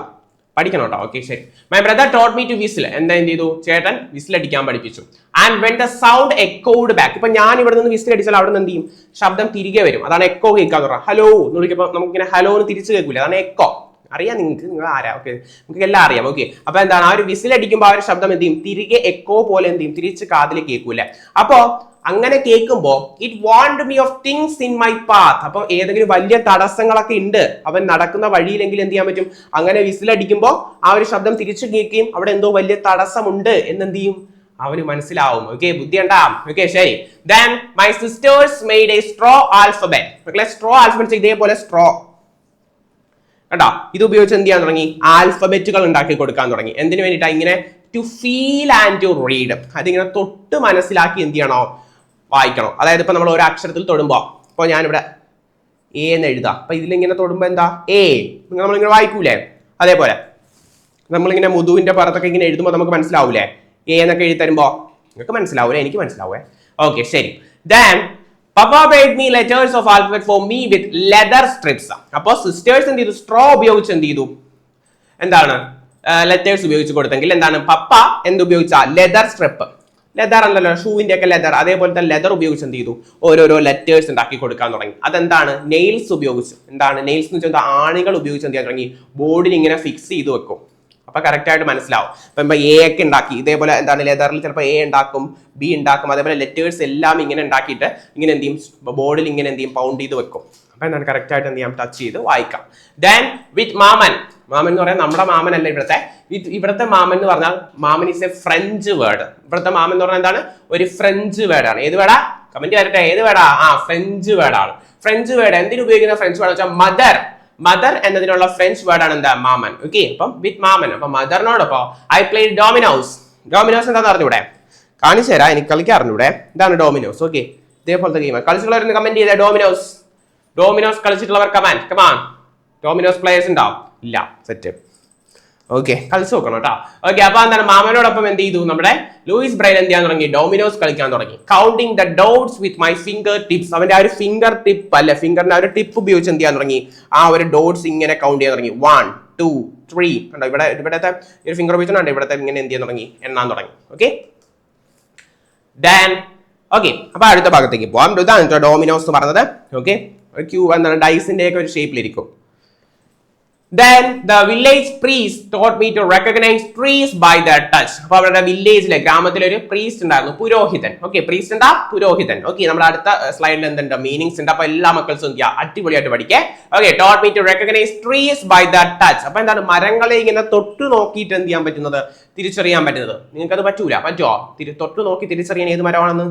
പഠിക്കണം കേട്ടോ. ഓക്കെ, ശരി. My brother taught me to whistle. എന്ത് ചെയ്തു, ചേട്ടൻ വിസിലടിക്കാൻ പഠിപ്പിച്ചു. And when the sound echoed back. ഇപ്പൊ ഞാൻ ഇവിടെ നിന്ന് വിസിൽ അടിച്ചാൽ അവിടെ നിന്ന് എന്ത് ചെയ്യും, ശബ്ദം തിരികെ വരും. അതാണ് എക്കോ കേൾക്കാന്ന് പറഞ്ഞാൽ. ഹലോ എന്ന് വിളിക്കുമ്പോൾ നമുക്കിങ്ങനെ ഹലോ എന്ന് തിരിച്ചു കേൾക്കൂല, അതാണ് എക്കോ. അറിയാം നിങ്ങൾ ആരാ? ഓക്കെ, നമുക്ക് എല്ലാം അറിയാം. ഓക്കെ, അപ്പൊ എന്താണ്, ആ ഒരു വിസിൽ അടിക്കുമ്പോൾ ആ ഒരു ശബ്ദം എന്ത് ചെയ്യും, തിരികെ എക്കോ പോലെ എന്ത് ചെയ്യും, തിരിച്ച് കാതിൽ കേൾക്കൂല. അപ്പോ അങ്ങനെ കേൾക്കുമ്പോ it want me of things in my path. അപ്പൊ ഏതെങ്കിലും വലിയ തടസ്സങ്ങളൊക്കെ ഉണ്ട് അവൻ നടക്കുന്ന വഴിയിലെങ്കിൽ എന്ത് ചെയ്യാൻ പറ്റും, അങ്ങനെ വിസിലടിക്കുമ്പോൾ ആ ഒരു ശബ്ദം തിരിച്ചു കേൾക്കുകയും അവിടെ എന്തോ വലിയ തടസ്സമുണ്ട് എന്നെന്ത് ചെയ്യും, അവന് മനസ്സിലാവും. ഓക്കെ, ബുദ്ധി ഉണ്ടാവും. ഓക്കെ, ശരി. Then my sisters made a straw alphabet. Straw alphabet ഇതേപോലെ സ്ട്രോ കേട്ടോ, ഇത് ഉപയോഗിച്ച് എന്ത് ചെയ്യാൻ തുടങ്ങി, ആൽഫബറ്റുകൾ ഉണ്ടാക്കി കൊടുക്കാൻ തുടങ്ങി. എന്തിനു വേണ്ടിയിട്ടാ, ഇങ്ങനെ to feel and to read. അതിങ്ങനെ തൊട്ട് മനസ്സിലാക്കി എന്ത് ചെയ്യണോ, വായിക്കണം. അതായത് ഇപ്പൊ നമ്മൾ ഒരു അക്ഷരത്തിൽ തൊടുമ്പോ, ഇപ്പൊ ഞാനിവിടെ എ എന്ന് എഴുതാം. അപ്പൊ ഇതിലിങ്ങനെ തൊടുമ്പോ എന്താ, എ നമ്മളിങ്ങനെ വായിക്കൂലേ, അതേപോലെ നമ്മളിങ്ങനെ മുതുവിന്റെ പുറത്തൊക്കെ ഇങ്ങനെ എഴുതുമ്പോൾ നമുക്ക് മനസ്സിലാവൂലേ, എ എന്നൊക്കെ എഴുതി തരുമ്പോ നിങ്ങൾക്ക് മനസ്സിലാവൂലേ, എനിക്ക് മനസ്സിലാവേ. ഓക്കെ, ശരി. Then Papa made me letters of alphabet for me with leather strips. അപ്പോൾ സിസ്റ്റേഴ്സ് എന്ത് ചെയ്തു, സ്ട്രോ ഉപയോഗിച്ച് എന്ത് ചെയ്തു, എന്താണ് ലെറ്റേഴ്സ് ഉപയോഗിച്ച് കൊടുത്തെങ്കിൽ എന്താണ്, പപ്പ എന്ത് ഉപയോഗിച്ച, ലെതർ സ്ട്രിപ്പ്. ലെതർ അല്ലല്ലോ, ഷൂവിന്റെ ഒക്കെ ലെതർ, അതേപോലത്തെ ലെതർ ഉപയോഗിച്ച് എന്ത് ചെയ്തു, ഓരോരോ ലെറ്റേഴ്സ് ഉണ്ടാക്കി കൊടുക്കാൻ തുടങ്ങി. അതെന്താണ്, നെയിൽസ് ഉപയോഗിച്ച്. എന്താണ് നെയിൽസ് എന്ന് വെച്ചാൽ ആണികൾ ഉപയോഗിച്ച് എന്ത് ചെയ്യാൻ തുടങ്ങി, ബോർഡിൽ ഇങ്ങനെ ഫിക്സ് ചെയ്ത് വെക്കും. അപ്പൊ കറക്റ്റ് ആയിട്ട് മനസ്സിലാവും. ഇപ്പൊ എ ഒക്കെ ഉണ്ടാക്കി, ഇതേപോലെ എന്താണ് ലെതറിൽ ചിലപ്പോൾ എ ഉണ്ടാക്കും, ബി ഉണ്ടാക്കും, അതേപോലെ ലെറ്റേഴ്സ് എല്ലാം ഇങ്ങനെ ഉണ്ടാക്കിയിട്ട് ഇങ്ങനെ എന്ത് ചെയ്യും, ബോർഡിൽ ഇങ്ങനെ എന്ത് ചെയ്യും, പൗണ്ട് ചെയ്ത് വെക്കും. അപ്പൊ എന്താണ് കറക്റ്റ് ആയിട്ട് എന്ത് ചെയ്യാം, ടച്ച് ചെയ്ത് വായിക്കാം. ദെൻ വിത്ത് മാമൻ എന്ന് പറയാൻ നമ്മുടെ മാമൻ അല്ല ഇവിടുത്തെ മാമൻ എന്ന് പറഞ്ഞാൽ, മാമൻ ഈസ് എ ഫ്രഞ്ച് വേർഡ്. ഇവിടുത്തെ മാമൻ എന്ന് പറഞ്ഞാൽ എന്താണ്, ഒരു ഫ്രഞ്ച് വേർഡാണ്. ഏത് വേർഡാ, കമന്റ് വരട്ടെ, ഏത് വേർഡാ, ഫ്രഞ്ച് വേർഡാണ്. ഫ്രഞ്ച് വേർഡ് എന്തിനു ഉപയോഗിക്കുന്ന ഫ്രഞ്ച് വേർഡ് വെച്ചാൽ മദർ എന്നതിനുള്ള ഫ്രഞ്ച് വേർഡ് ആണ് എന്താ, മാമൻ. ഓക്കെ, അപ്പം വിത്ത് മാമൻ. അപ്പൊ മദറിനോടൊപ്പം ഐ പ്ലേഡ് ഡോമിനോസ്. ഡോമിനോസ് എന്താന്ന് അറിഞ്ഞൂടെ, കാണിച്ചു തരാം, എനിക്ക് കളിക്കാൻ അറിഞ്ഞൂടെ. ഇതാണ് ഡോമിനോസ്. ഓക്കെ, ഇതേപോലത്തെ ഗെയിം. കളിച്ചിട്ടുള്ളവർ കമന്റ് ചെയ്തേ, ഡോമിനോസ് കളിച്ചിട്ടുള്ളവർ കമാൻ. ഡോമിനോസ് പ്ലേയേഴ്സ് ഉണ്ടാവും, ഇല്ല, സെറ്റ്. ഓക്കെ, കളിച്ചു നോക്കണം കേട്ടോ. ഓക്കെ, അപ്പൊ എന്താണ് മാമനോടൊപ്പം എന്ത് ചെയ്തു നമ്മുടെ ലൂയിസ് ബ്രെയിൽ എന്ത് ചെയ്യാൻ തുടങ്ങി? ഡോമിനോസ് കളിക്കാൻ തുടങ്ങി. Counting the dots with my finger tips. അവന്റെ ആ ഒരു ഫിംഗർ ടിപ്പ് അല്ലെ, ഫിംഗറിന്റെ ആ ഒരു ടിപ്പ് ഉപയോഗിച്ച് എന്ത് ചെയ്യാൻ തുടങ്ങി? ആ ഒരു ഡോട്ട്സ് ഇങ്ങനെ കൗണ്ട് ചെയ്യാൻ തുടങ്ങി. 1 2 3 കണ്ടോ, ഇവിടത്തെ ഒരു ഫിംഗർ ഉപയോഗിച്ചുകൊണ്ട് ഇവിടത്തെ ഇങ്ങനെ എന്ത് ചെയ്യാൻ തുടങ്ങി? എണ്ണാൻ തുടങ്ങി. ഓക്കെ, ദെൻ ഓക്കെ, അപ്പൊ അടുത്ത ഭാഗത്തേക്ക് പോവാം. ഇതാണ് ഡോമിനോസ് എന്ന് പറഞ്ഞത്. ഓക്കെ, ക്യൂ എന്താണ് ഡൈസിന്റെ ഒക്കെ ഒരു ഷേപ്പിലിരിക്കും. Then the village priest taught me to recognize trees by their touch. അപ്പൊ അവരുടെ വില്ലേജിലെ ഗ്രാമത്തിലെ ഒരു പ്രീസ്റ്റ് ഉണ്ടായിരുന്നു, പുരോഹിതൻ. ഓക്കെ, പ്രീസ്റ്റ് എന്താ? പുരോഹിതൻ. ഓക്കെ, നമ്മുടെ അടുത്ത സ്ലൈഡിൽ എന്തുണ്ട്? മീനിങ്സ് ഉണ്ട്. അപ്പൊ എല്ലാ മക്കൾസും അടിപൊളിയായിട്ട് പഠിക്കേ. Okay, taught me to recognize trees by their touch. അപ്പൊ എന്താണ്? മരങ്ങളെ ഇങ്ങനെ തൊട്ടു നോക്കിയിട്ട് എന്ത് ചെയ്യാൻ പറ്റുന്നത്? തിരിച്ചറിയാൻ പറ്റുന്നത്. നിങ്ങൾക്ക് അത് പറ്റൂല? പറ്റുമോ? തൊട്ടു നോക്കി തിരിച്ചറിയാൻ ഏത് മരമാണെന്ന്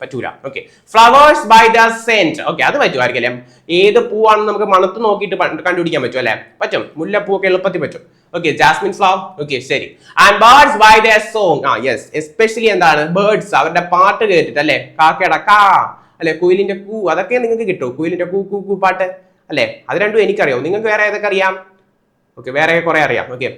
പറ്റൂല. Okay, flowers by the scent. Okay, അത് പറ്റുമായിരിക്കും. ഏത് പൂവാണെന്ന് നമുക്ക് മണത്ത് നോക്കിയിട്ട് കണ്ടുപിടിക്കാൻ പറ്റും അല്ലെ? പറ്റും. മുല്ലപ്പൂവൊക്കെ എളുപ്പത്തിൽ പറ്റും. Okay, jasmine flower. ഓക്കെ, ശരി. And birds by their song. Yes, especially എന്താണ്? ബേർഡ്സ് അവരുടെ പാട്ട് കേട്ടിട്ട് അല്ലെ? കാക്കയുടെ കാ അല്ലെ, കുയിലിന്റെ കൂ, അതൊക്കെ നിങ്ങൾക്ക് കിട്ടും. കുയിലിന്റെ കൂ കൂ കൂ പാട്ട് അല്ലെ? അത് രണ്ടും എനിക്കറിയാം. നിങ്ങൾക്ക് വേറെ ഏതൊക്കെ അറിയാം? ഓക്കെ, വേറെ കുറെ അറിയാം. ഓക്കെ,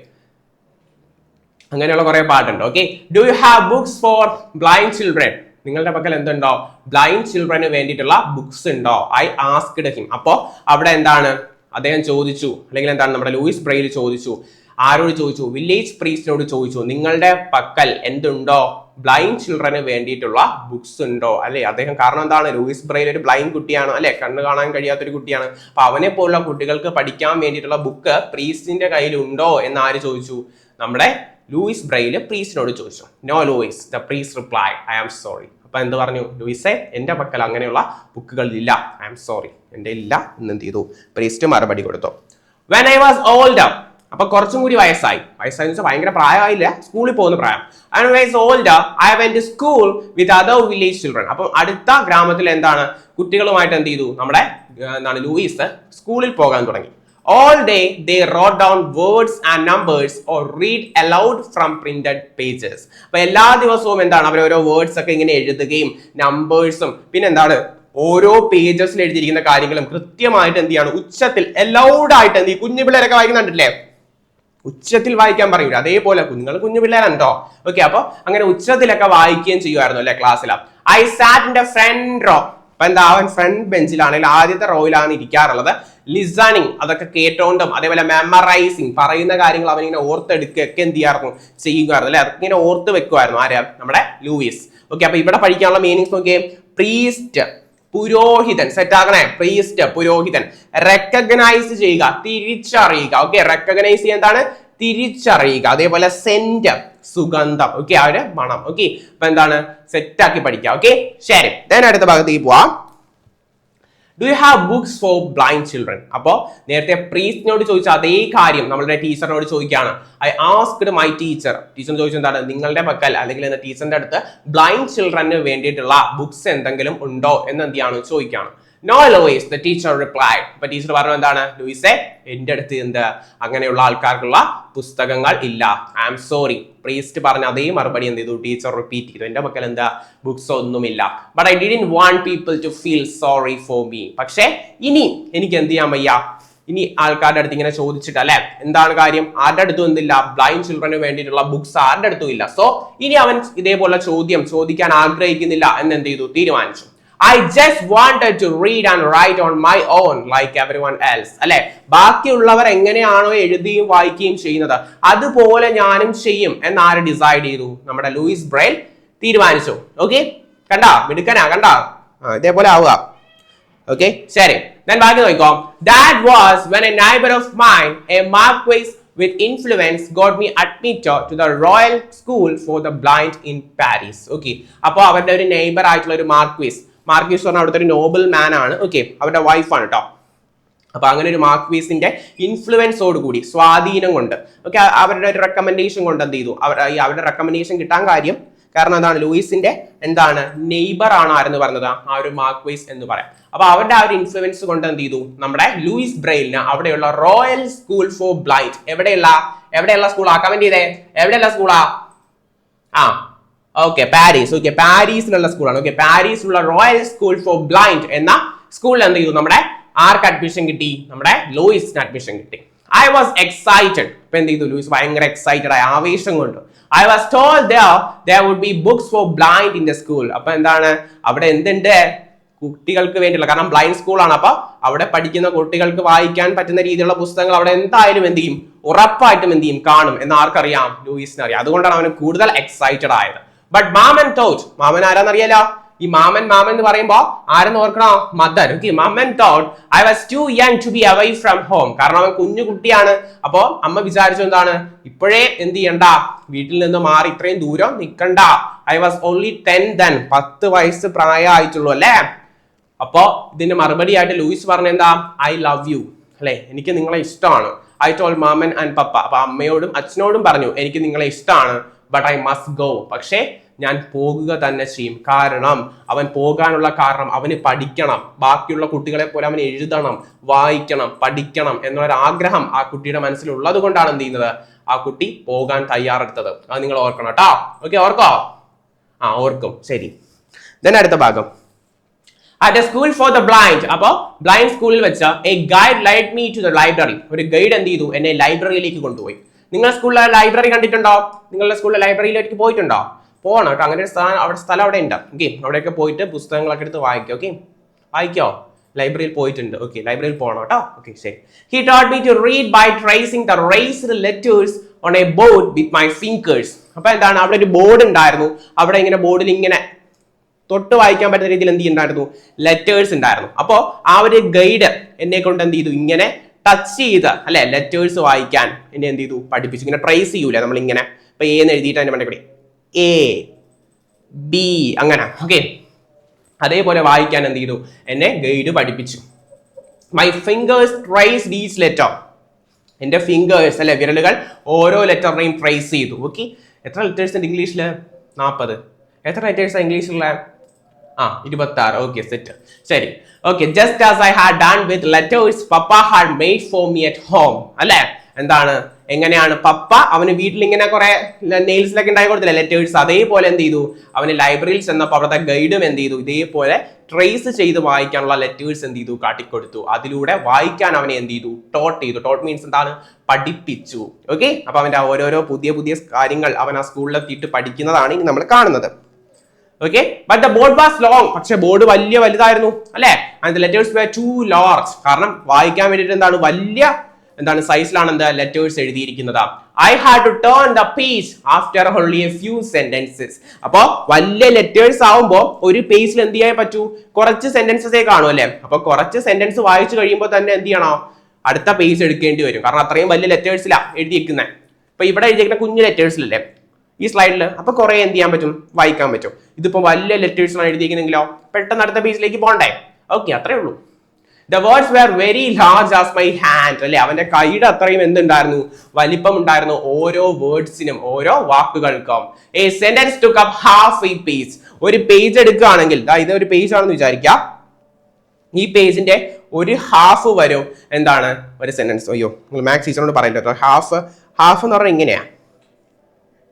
അങ്ങനെയുള്ള കുറെ പാട്ടുണ്ട്. Okay, do you have books four blind children? നിങ്ങളുടെ പക്കൽ എന്തുണ്ടോ? ബ്ലൈൻഡ് ചിൽഡ്രന് വേണ്ടിയിട്ടുള്ള ബുക്സ് ഉണ്ടോ? I asked him. അപ്പോ അവിടെ എന്താണ് അദ്ദേഹം ചോദിച്ചു, അല്ലെങ്കിൽ എന്താണ് നമ്മുടെ ലൂയിസ് ബ്രെയിൽ ചോദിച്ചു. ആരോട് ചോദിച്ചു? വില്ലേജ് പ്രീസ്റ്റിനോട് ചോദിച്ചു. നിങ്ങളുടെ പക്കൽ എന്തുണ്ടോ? ബ്ലൈൻഡ് ചിൽഡ്രന് വേണ്ടിയിട്ടുള്ള ബുക്സ് ഉണ്ടോ അല്ലെ? അദ്ദേഹം കാരണം എന്താണ്? ലൂയിസ് ബ്രെയിൽ ഒരു ബ്ലൈൻഡ് കുട്ടിയാണ് അല്ലെ, കണ്ണ് കാണാൻ കഴിയാത്തൊരു കുട്ടിയാണ്. അപ്പൊ അവനെ പോലുള്ള കുട്ടികൾക്ക് പഠിക്കാൻ വേണ്ടിയിട്ടുള്ള ബുക്ക് പ്രീസ്റ്റിന്റെ കയ്യിൽ ഉണ്ടോ എന്ന് ആര് ചോദിച്ചു? നമ്മുടെ ലൂയിസ് ബ്രെയിൽ പ്രീസ്റ്റിനോട് ചോദിച്ചു. No Louis, the priest reply, I am sorry. അപ്പൊ എന്ത് പറഞ്ഞു? ലൂയിസെ, എന്റെ പക്കൽ അങ്ങനെയുള്ള ബുക്കുകൾ ഇല്ല, ഐ ആം സോറി, എന്റെ ഇല്ല എന്ന് എന്ത് ചെയ്തു? പ്രീസ്റ്റ് മറുപടി കൊടുത്തു. വെൻ ഐ വാസ് ഓൾഡർ, അപ്പൊ കുറച്ചും കൂടി വയസ്സായി വെച്ചാൽ ഭയങ്കര പ്രായമായില്ല, സ്കൂളിൽ പോകുന്ന പ്രായം. And wise older I went to school with other village children. അപ്പൊ അടുത്ത ഗ്രാമത്തിൽ എന്താണ് കുട്ടികളുമായിട്ട് എന്ത് ചെയ്തു? നമ്മുടെ എന്താണ് ലൂയിസ് സ്കൂളിൽ പോകാൻ തുടങ്ങി. All day they wrote down words and numbers or read aloud from printed pages. അപ്പൊ എല്ലാ ദിവസവും എന്താണ് അവർ ഓരോ വേർഡ്സ് ഒക്കെ ഇങ്ങനെ എഴുതുകയും നമ്പേഴ്സും പിന്നെ എന്താണ് ഓരോ പേജസിൽ എഴുതിയിരിക്കുന്ന കാര്യങ്ങളും കൃത്യമായിട്ട് എന്ത് ചെയ്യാണ്? ഉച്ചത്തിൽ എലൗഡ് ആയിട്ട് എന്ത് ചെയ്യും? കുഞ്ഞു പിള്ളേരൊക്കെ വായിക്കുന്നുണ്ടല്ലേ? ഉച്ചത്തിൽ വായിക്കാൻ പറയൂല, അതേപോലെ കുഞ്ഞു പിള്ളേരാണ് കേട്ടോ. ഓക്കെ, അപ്പൊ അങ്ങനെ ഉച്ചത്തിലൊക്കെ വായിക്കുകയും ചെയ്യുമായിരുന്നു അല്ലെ ക്ലാസ്സിൽ. I sat in the front row. അപ്പൊ എന്താ? അവൻ ഫ്രണ്ട് ബെഞ്ചിലാണെങ്കിൽ ആദ്യത്തെ റോയിലാണ് ഇരിക്കാറുള്ളത്. ലിസണിങ്, അതൊക്കെ കേട്ടോണ്ടും അതേപോലെ മെമ്മറൈസിങ്, പറയുന്ന കാര്യങ്ങൾ അവനിങ്ങനെ ഓർത്തെടുക്കുകയൊക്കെ എന്ത് ചെയ്യാറുന്നു? ചെയ്യുമായിരുന്നു അല്ലെ? അതൊക്കെ ഇങ്ങനെ ഓർത്ത് വെക്കുമായിരുന്നു. ആരാ? നമ്മുടെ ലൂയിസ്. ഓക്കെ, അപ്പൊ ഇവിടെ പഠിക്കാനുള്ള മീനിങ്സ് നോക്കിയേ. പ്രീസ്റ്റ് പുരോഹിതൻ, സെറ്റ് ആക്കണേ. പ്രീസ്റ്റ് പുരോഹിതൻ. റെക്കഗ്നൈസ് ചെയ്യുക, തിരിച്ചറിയുക. ഓക്കെ, റെക്കഗ്നൈസ് ചെയ്യുക എന്താണ്? തിരിച്ചറിയുക. അതേപോലെ സെന്റ് സുഗന്ധം. ഓക്കെ, ആ ഒരു മണം. ഓക്കെ, അപ്പൊ എന്താണ്? സെറ്റ് ആക്കി പഠിക്കുക. ഓക്കെ, ശരി. അടുത്ത ഭാഗത്തേക്ക് പോവാം. Do you have books four blind children? അപ്പോ നേരത്തെ പ്രീസ്റ്റിനോട് ചോദിച്ച അതേ കാര്യം നമ്മളുടെ ടീച്ചറിനോട് ചോദിക്കുകയാണ്. I asked my teacher. Teacher ചോദിച്ചത് എന്താണ്? നിങ്ങളുടെ പക്കൽ അല്ലെങ്കിൽ ടീച്ചറിന്റെ അടുത്ത് ബ്ലൈൻഡ് ചിൽഡ്രന് വേണ്ടിയിട്ടുള്ള ബുക്സ് എന്തെങ്കിലും ഉണ്ടോ എന്ന് എന്ത് ചെയ്യാണ്? ചോദിക്കുകയാണ്. No Louis, the teacher reply. അപ്പൊ ടീച്ചർ പറഞ്ഞു എന്താണ്? ലൂയിസെ, എന്റെ അടുത്ത് എന്ത് അങ്ങനെയുള്ള ആൾക്കാർക്കുള്ള പുസ്തകങ്ങൾ ഇല്ല, ഐ ആം സോറി. പ്രീസ്റ്റ് പറഞ്ഞ അതേ മറുപടി എന്ത് ചെയ്തു? ടീച്ചർ റിപ്പീറ്റ് ചെയ്തു. എന്റെ പക്കൽ എന്താ? ബുക്സ് ഒന്നുമില്ല. But I didn't want people to feel sorry for me. പക്ഷേ ഇനി എനിക്ക് എന്ത് ചെയ്യാൻ വയ്യ? ഇനി ആൾക്കാരുടെ അടുത്ത് ഇങ്ങനെ ചോദിച്ചിട്ട് അല്ലെ, എന്താണ് കാര്യം? ആരുടെ അടുത്തും എന്തില്ല? ബ്ലൈൻഡ് ചിൽഡ്രന് വേണ്ടിയിട്ടുള്ള ബുക്സ് ആരുടെ അടുത്തും ഇല്ല. സോ ഇനി അവൻ ഇതേപോലെ ചോദ്യം ചോദിക്കാൻ ആഗ്രഹിക്കുന്നില്ല എന്ന് എന്ത് ചെയ്തു? തീരുമാനിച്ചു. I just wanted to read and write on my own like everyone else. അല്ലെ, ബാക്കിയുള്ളവർ എങ്ങനെയാണോ എഴുതുകയും വായിക്കുകയും ചെയ്യുന്നത് അതുപോലെ ഞാനും ചെയ്യും എന്ന് ആര് ഡിസൈഡ് ചെയ്തു? നമ്മുടെ ലൂയിസ് ബ്രെയിൽ തീരുമാനിച്ചു. ഓക്കെ, കണ്ടാ? മിടുക്കനാ, കണ്ടാ? ഇതേപോലെ ആവുക. ഓക്കെ, ശരി. ഞാൻ ബാക്കി നോക്കിക്കോ. That was when a neighbor of mine, a marquis with influence, got me admitted to the Royal School for the Blind in Paris. Okay, അപ്പൊ അവരുടെ ഒരു നെയ്ബർ ആയിട്ടുള്ള ഒരു മാർക്വീസ് പറഞ്ഞാൽ അവിടുത്തെ ഒരു നോബൽ മാൻ ആണ്. ഓക്കെ, അവരുടെ വൈഫാണ് കേട്ടോ. അപ്പൊ അങ്ങനെ ഒരു മാർക്വീസിന്റെ ഇൻഫ്ലുവൻസോട് കൂടി, സ്വാധീനം കൊണ്ട്, ഓക്കെ, അവരുടെ ഒരു റെക്കമെൻഡേഷൻ കൊണ്ട് എന്ത് ചെയ്തു? അവരുടെ റെക്കമെൻഡേഷൻ കിട്ടാൻ കാരണം എന്താണ്? ലൂയിസിന്റെ എന്താണ്? നെയ്ബർ ആണ് ആരെന്ന് പറഞ്ഞത്? ആ ഒരു മാർക്വീസ് എന്ന് പറയാം. അപ്പൊ അവരുടെ ആ ഒരു ഇൻഫ്ലുവൻസ് കൊണ്ട് എന്ത് ചെയ്തു? നമ്മുടെ ലൂയിസ് ബ്രെയിലിന് അവിടെയുള്ള റോയൽ സ്കൂൾ ഫോർ ബ്ലൈൻഡ്, എവിടെയുള്ള സ്കൂളാ? കമന്റ് ചെയ്തേ, എവിടെയുള്ള സ്കൂളാ? Okay, Paris. ഓക്കെ, പാരീസിലുള്ള സ്കൂളാണ്. ഓക്കെ, പാരീസിലുള്ള റോയൽ സ്കൂൾ ഫോർ ബ്ലൈൻഡ് എന്ന സ്കൂളിൽ എന്ത് ചെയ്തു? നമ്മുടെ ആർക്ക് അഡ്മിഷൻ കിട്ടി? നമ്മുടെ ലൂയിസിന് അഡ്മിഷൻ കിട്ടി. I was excited. ഇപ്പൊ എന്ത് ചെയ്തു? ലൂയിസ് ഭയങ്കര എക്സൈറ്റഡ് ആയി, ആവേശം കൊണ്ട്. I was told there would be books for blind in the school. അപ്പൊ എന്താണ് അവിടെ എന്തുണ്ട്? കുട്ടികൾക്ക് വേണ്ടിയുള്ള, കാരണം ബ്ലൈൻഡ് സ്കൂളാണ്, അപ്പൊ അവിടെ പഠിക്കുന്ന കുട്ടികൾക്ക് വായിക്കാൻ പറ്റുന്ന രീതിയിലുള്ള പുസ്തകങ്ങൾ അവിടെ എന്തായാലും എന്ത് ചെയ്യും? ഉറപ്പായിട്ടും എന്ത് ചെയ്യും? കാണും എന്ന് ആർക്കറിയാം? ലൂയിസിന് അറിയാം. അതുകൊണ്ടാണ് അവന് കൂടുതൽ എക്സൈറ്റഡ് ആയത്. ബട്ട് മാമൻ തോട്ട്, മാമൻ ആരാന്നറിയാലോ? ഈ മാമൻ എന്ന് പറയുമ്പോ ആരെന്ന് ഓർക്കണോ? മദർ. ഓക്കെ, മാമൻ thought I was too young to be away from home. കാരണം അവൻ കുഞ്ഞു കുട്ടിയാണ്. അപ്പോ അമ്മ വിചാരിച്ചു എന്താണ്? ഇപ്പോഴേ എന്ത് ചെയ്യണ്ട, വീട്ടിൽ നിന്ന് മാറി ഇത്രയും ദൂരം നിൽക്കണ്ട. ഐ വാസ് ഓൺലി 10 then, 10 വയസ്സ് പ്രായമായിട്ടുള്ളൂ അല്ലേ? അപ്പോ ഇതിന്റെ മറുപടി ആയിട്ട് ലൂയിസ് പറഞ്ഞ എന്താ? ഐ ലവ് യു, അല്ലെ, എനിക്ക് നിങ്ങളെ ഇഷ്ടമാണ്. ഐ ടോൾഡ് മാമൻ ആൻഡ് പപ്പ. അപ്പൊ അമ്മയോടും അച്ഛനോടും പറഞ്ഞു എനിക്ക് നിങ്ങളെ ഇഷ്ടമാണ്. ബട്ട് ഐ മസ്റ്റ് ഗോ, പക്ഷേ ഞാൻ പോകുക തന്നെ ചെയ്യും. കാരണം അവൻ പോകാനുള്ള കാരണം അവന് പഠിക്കണം, ബാക്കിയുള്ള കുട്ടികളെ പോലെ അവൻ എഴുതണം, വായിക്കണം, പഠിക്കണം എന്നൊരു ആഗ്രഹം ആ കുട്ടിയുടെ മനസ്സിലുള്ളത് കൊണ്ടാണ് എന്ത് ചെയ്യുന്നത്? ആ കുട്ടി പോകാൻ തയ്യാറെടുത്തത്. അത് നിങ്ങൾ ഓർക്കണം കേട്ടോ. ഓക്കെ, ഓർക്കോ? ഓർക്കും. ശരി. then അടുത്ത ഭാഗം, at a school for the blind. അപ്പോ ബ്ലൈൻഡ് സ്കൂളിൽ വെച്ച a guide led me to the library. ഒരു ഗൈഡ് എന്ത് ചെയ്തു? എന്നെ ലൈബ്രറിയിലേക്ക് കൊണ്ടുപോയി. നിങ്ങളുടെ സ്കൂളിലെ ലൈബ്രറി കണ്ടിട്ടുണ്ടോ? നിങ്ങളുടെ സ്കൂളിലെ ലൈബ്രറിയിലേക്ക് പോയിട്ടുണ്ടോ? പോകണം കേട്ടോ. അങ്ങനെ ഒരു സ്ഥലം അവിടെ ഉണ്ട്. ഓക്കെ, അവിടെയൊക്കെ പോയിട്ട് പുസ്തകങ്ങളൊക്കെ എടുത്ത് വായിക്കാം. ഓക്കെ, വായിക്കോ? ലൈബ്രറിയിൽ പോയിട്ടുണ്ട്. ഓക്കെ, ലൈബ്രറിയിൽ പോകണം കേട്ടോ. ഓക്കെ, ശരി. He taught me to read by tracing the raised letters on a board with my fingers. അപ്പൊ എന്താണ്? അവിടെ ഒരു ബോർഡ് ഉണ്ടായിരുന്നു. അവിടെ ഇങ്ങനെ ബോർഡിൽ ഇങ്ങനെ തൊട്ട് വായിക്കാൻ പറ്റുന്ന രീതിയിൽ എന്ത് ഉണ്ടായിരുന്നു? ലെറ്റേഴ്സ് ഉണ്ടായിരുന്നു. അപ്പോ ആ ഒരു ഗൈഡ് എന്നെ കൊണ്ട് എന്ത് ചെയ്തു? ഇങ്ങനെ ടച്ച് ചെയ്ത് അല്ലെ ലെറ്റേഴ്സ് വായിക്കാൻ എന്നെ എന്ത് ചെയ്തു? പഠിപ്പിച്ചു. ഇങ്ങനെ ട്രേസ് ചെയ്യൂല നമ്മൾ ഇങ്ങനെ. ഇപ്പൊ എന്ന് എഴുതിയിട്ട് അതിന്റെ മണ്ടേ A B അങ്ങനെ. ഓക്കെ, അതേപോലെ വായിക്കാൻ എന്ത് ചെയ്തു? എന്നെ ഗൈഡ് പഠിപ്പിച്ചു. My fingers trace these letter. എന്റെ ഫിംഗേഴ്സ് അല്ലെ വിരലുകൾ ഓരോ ലെറ്ററിനെയും ട്രേസ് ചെയ്തു. ഓക്കെ, എത്ര ലെറ്റേഴ്സ് ഉണ്ട് ഇംഗ്ലീഷില്? 40. എത്ര ലെറ്റേഴ്സ് ഇംഗ്ലീഷിലുള്ള? 26. Okay, set. ശരി. Okay, just as I had done with letters papa had made for me at home. അല്ലെ, എന്താണ്? എങ്ങനെയാണ് പപ്പ അവന് വീട്ടിൽ ഇങ്ങനെ കുറെ നെയിൽസിലൊക്കെ ഉണ്ടായി കൊടുത്തില്ല ലെറ്റേഴ്സ്, അതേപോലെ എന്ത് ചെയ്തു? അവന് ലൈബ്രറിയിൽ ചെന്നപ്പോൾ അവിടുത്തെ ഗൈഡും എന്ത് ചെയ്തു? ഇതേപോലെ ട്രേസ് ചെയ്ത് വായിക്കാനുള്ള ലെറ്റേഴ്സ് എന്ത് ചെയ്തു? കാട്ടിക്കൊടുത്തു. അതിലൂടെ വായിക്കാൻ അവനെ എന്ത് ചെയ്തു? ടോട്ട് ചെയ്തു. ടോട്ട് മീൻസ് എന്താണ്? പഠിപ്പിച്ചു. ഓക്കെ, അപ്പൊ അവന്റെ ഓരോരോ പുതിയ പുതിയ കാര്യങ്ങൾ അവൻ ആ സ്കൂളിലെത്തിയിട്ട് പഠിക്കുന്നതാണ് ഇനി നമ്മൾ കാണുന്നത്. Okay, but the board was long. പക്ഷെ ബോർഡ് വലുതായിരുന്നു അല്ലെ? And the letters were too large. കാരണം വായിക്കാൻ വേണ്ടിയിട്ട് എന്താണ്? വലിയ സൈസിലാണ് എന്താ ലെറ്റേഴ്സ് എഴുതിയിരിക്കുന്നത്. I had to turn the page after only a few sentences. അപ്പൊ വലിയ ലെറ്റേഴ്സ് ആവുമ്പോ ഒരു പേജിൽ എന്ത് ചെയ്യാൻ പറ്റൂ? കുറച്ച് സെന്റൻസസേ കാണും അല്ലെ? അപ്പൊ കുറച്ച് സെന്റൻസ് വായിച്ചു കഴിയുമ്പോൾ തന്നെ എന്ത് ചെയ്യണോ? അടുത്ത പേജ് എടുക്കേണ്ടി വരും. കാരണം അത്രയും വലിയ ലെറ്റേഴ്സിലാണ് എഴുതിയിരിക്കുന്നത്. ഇപ്പൊ ഇവിടെ എഴുതിയിരിക്കുന്ന കുഞ്ഞു ലെറ്റേഴ്സിലല്ലേ ഈ സ്ലൈഡിൽ. അപ്പൊ കുറെ എന്ത് ചെയ്യാൻ പറ്റും? വായിക്കാൻ പറ്റും. ഇതിപ്പോ വലിയ ലെറ്റേഴ്സിലാണ് എഴുതിയിരിക്കുന്നെങ്കിലോ പെട്ടെന്ന് അടുത്ത പേജിലേക്ക് പോകണ്ടേ? ഓക്കെ, അത്രേ ഉള്ളൂ. The words were very large as my hand. അല്ലെ, അവന്റെ കൈയുടെ അത്രയും എന്തുണ്ടായിരുന്നു? വലിപ്പം ഉണ്ടായിരുന്നു ഓരോ വേർഡ്സിനും, ഓരോ വാക്കുകൾക്കും. A sentence took up half a page. ഒരു പേജ് എടുക്കുകയാണെങ്കിൽ ഇത് ഒരു പേജ് ആണെന്ന് വിചാരിക്കാം. ഈ പേജിന്റെ ഒരു ഹാഫ് വരും എന്താണ്? ഒരു സെന്റൻസ്. അയ്യോ, നിങ്ങൾ മാത്സ് ടീച്ചറോട് പറയണ്ടോ? ഹാഫ് എന്ന് പറഞ്ഞാൽ ഇങ്ങനെയാ,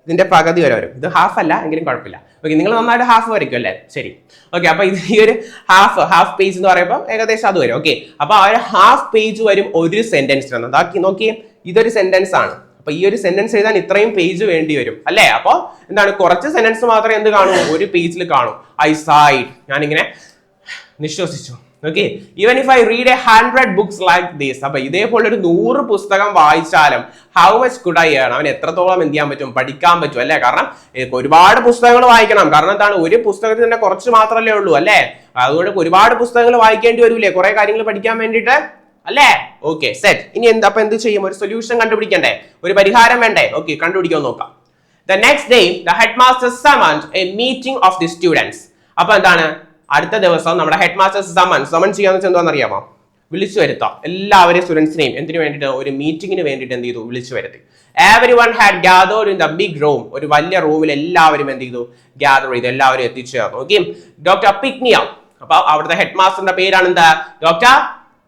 ഇതിന്റെ പകുതി വരെ വരും. ഇത് ഹാഫ് അല്ല എങ്കിലും കുഴപ്പമില്ല. ഓക്കെ, നിങ്ങൾ നന്നായിട്ട് ഹാഫ് വരയ്ക്കും അല്ലേ? ശരി. ഓക്കെ, അപ്പൊ ഇത് ഈ ഒരു ഹാഫ് പേജ് എന്ന് പറയുമ്പോൾ ഏകദേശം അത് വരും. ഓക്കെ, അപ്പൊ ആ ഒരു ഹാഫ് പേജ് വരും ഒരു സെന്റൻസിന്. അതാക്കി നോക്കിയേ, ഇതൊരു സെന്റൻസ് ആണ്. അപ്പൊ ഈ ഒരു സെന്റൻസ് എഴുതാൻ ഇത്രയും പേജ് വേണ്ടി വരും അല്ലേ? അപ്പൊ എന്താണ്? കുറച്ച് സെന്റൻസ് മാത്രമേ എന്ത് കാണൂ? ഒരു പേജിൽ കാണൂ. ഐ സൈഡ്, ഞാനിങ്ങനെ നിശ്വസിച്ചു. Okay, even if I read 100 books like this. അപ്പൊ ഇതേപോലെ ഒരു 100 പുസ്തകം വായിച്ചാലും how much could I earn? അവൻ എത്രത്തോളം എന്ത് ചെയ്യാൻ പറ്റും? പഠിക്കാൻ പറ്റും അല്ലെ? കാരണം ഒരുപാട് പുസ്തകങ്ങൾ വായിക്കണം. കാരണം എന്താണ്? ഒരു പുസ്തകത്തിൽ തന്നെ കുറച്ച് മാത്രമല്ലേ ഉള്ളൂ അല്ലെ? അതുകൊണ്ട് ഒരുപാട് പുസ്തകങ്ങൾ വായിക്കേണ്ടി വരൂലേ കുറെ കാര്യങ്ങൾ പഠിക്കാൻ വേണ്ടിയിട്ട് അല്ലേ? Okay, set. ഇനി അപ്പൊ എന്ത് ചെയ്യും? ഒരു സൊല്യൂഷൻ കണ്ടുപിടിക്കണ്ടേ? ഒരു പരിഹാരം വേണ്ടേ? ഓക്കെ, കണ്ടുപിടിക്കാൻ നോക്കാം. The next day, the headmaster summoned a meeting of the students. അപ്പൊ എന്താണ്? അടുത്ത ദിവസം നമ്മുടെ ഹെഡ് മാസ്റ്റർ സമൺ ചെയ്യാന്ന് വെച്ചാൽ എന്താണെന്ന് അറിയാമോ? വിളിച്ചു വരുത്താം എല്ലാവരെയും സ്റ്റുഡൻസിനെയും. എന്തിനു വേണ്ടിയിട്ട്? ഒരു മീറ്റിംഗിന് വേണ്ടിയിട്ട് എന്ത് ചെയ്തു? വിളിച്ചു വരുത്തി. Everyone had gathered in the big room. ഒരു വലിയ റൂമിൽ എല്ലാവരും എന്ത് ചെയ്തു? ഗ്യാദർ ചെയ്തു, എല്ലാവരും എത്തിച്ചേർന്നു. Okay, doctor Pignier. അപ്പൊ അവിടുത്തെ ഹെഡ് മാസ്റ്ററിന്റെ പേരാണ് എന്താ? Doctor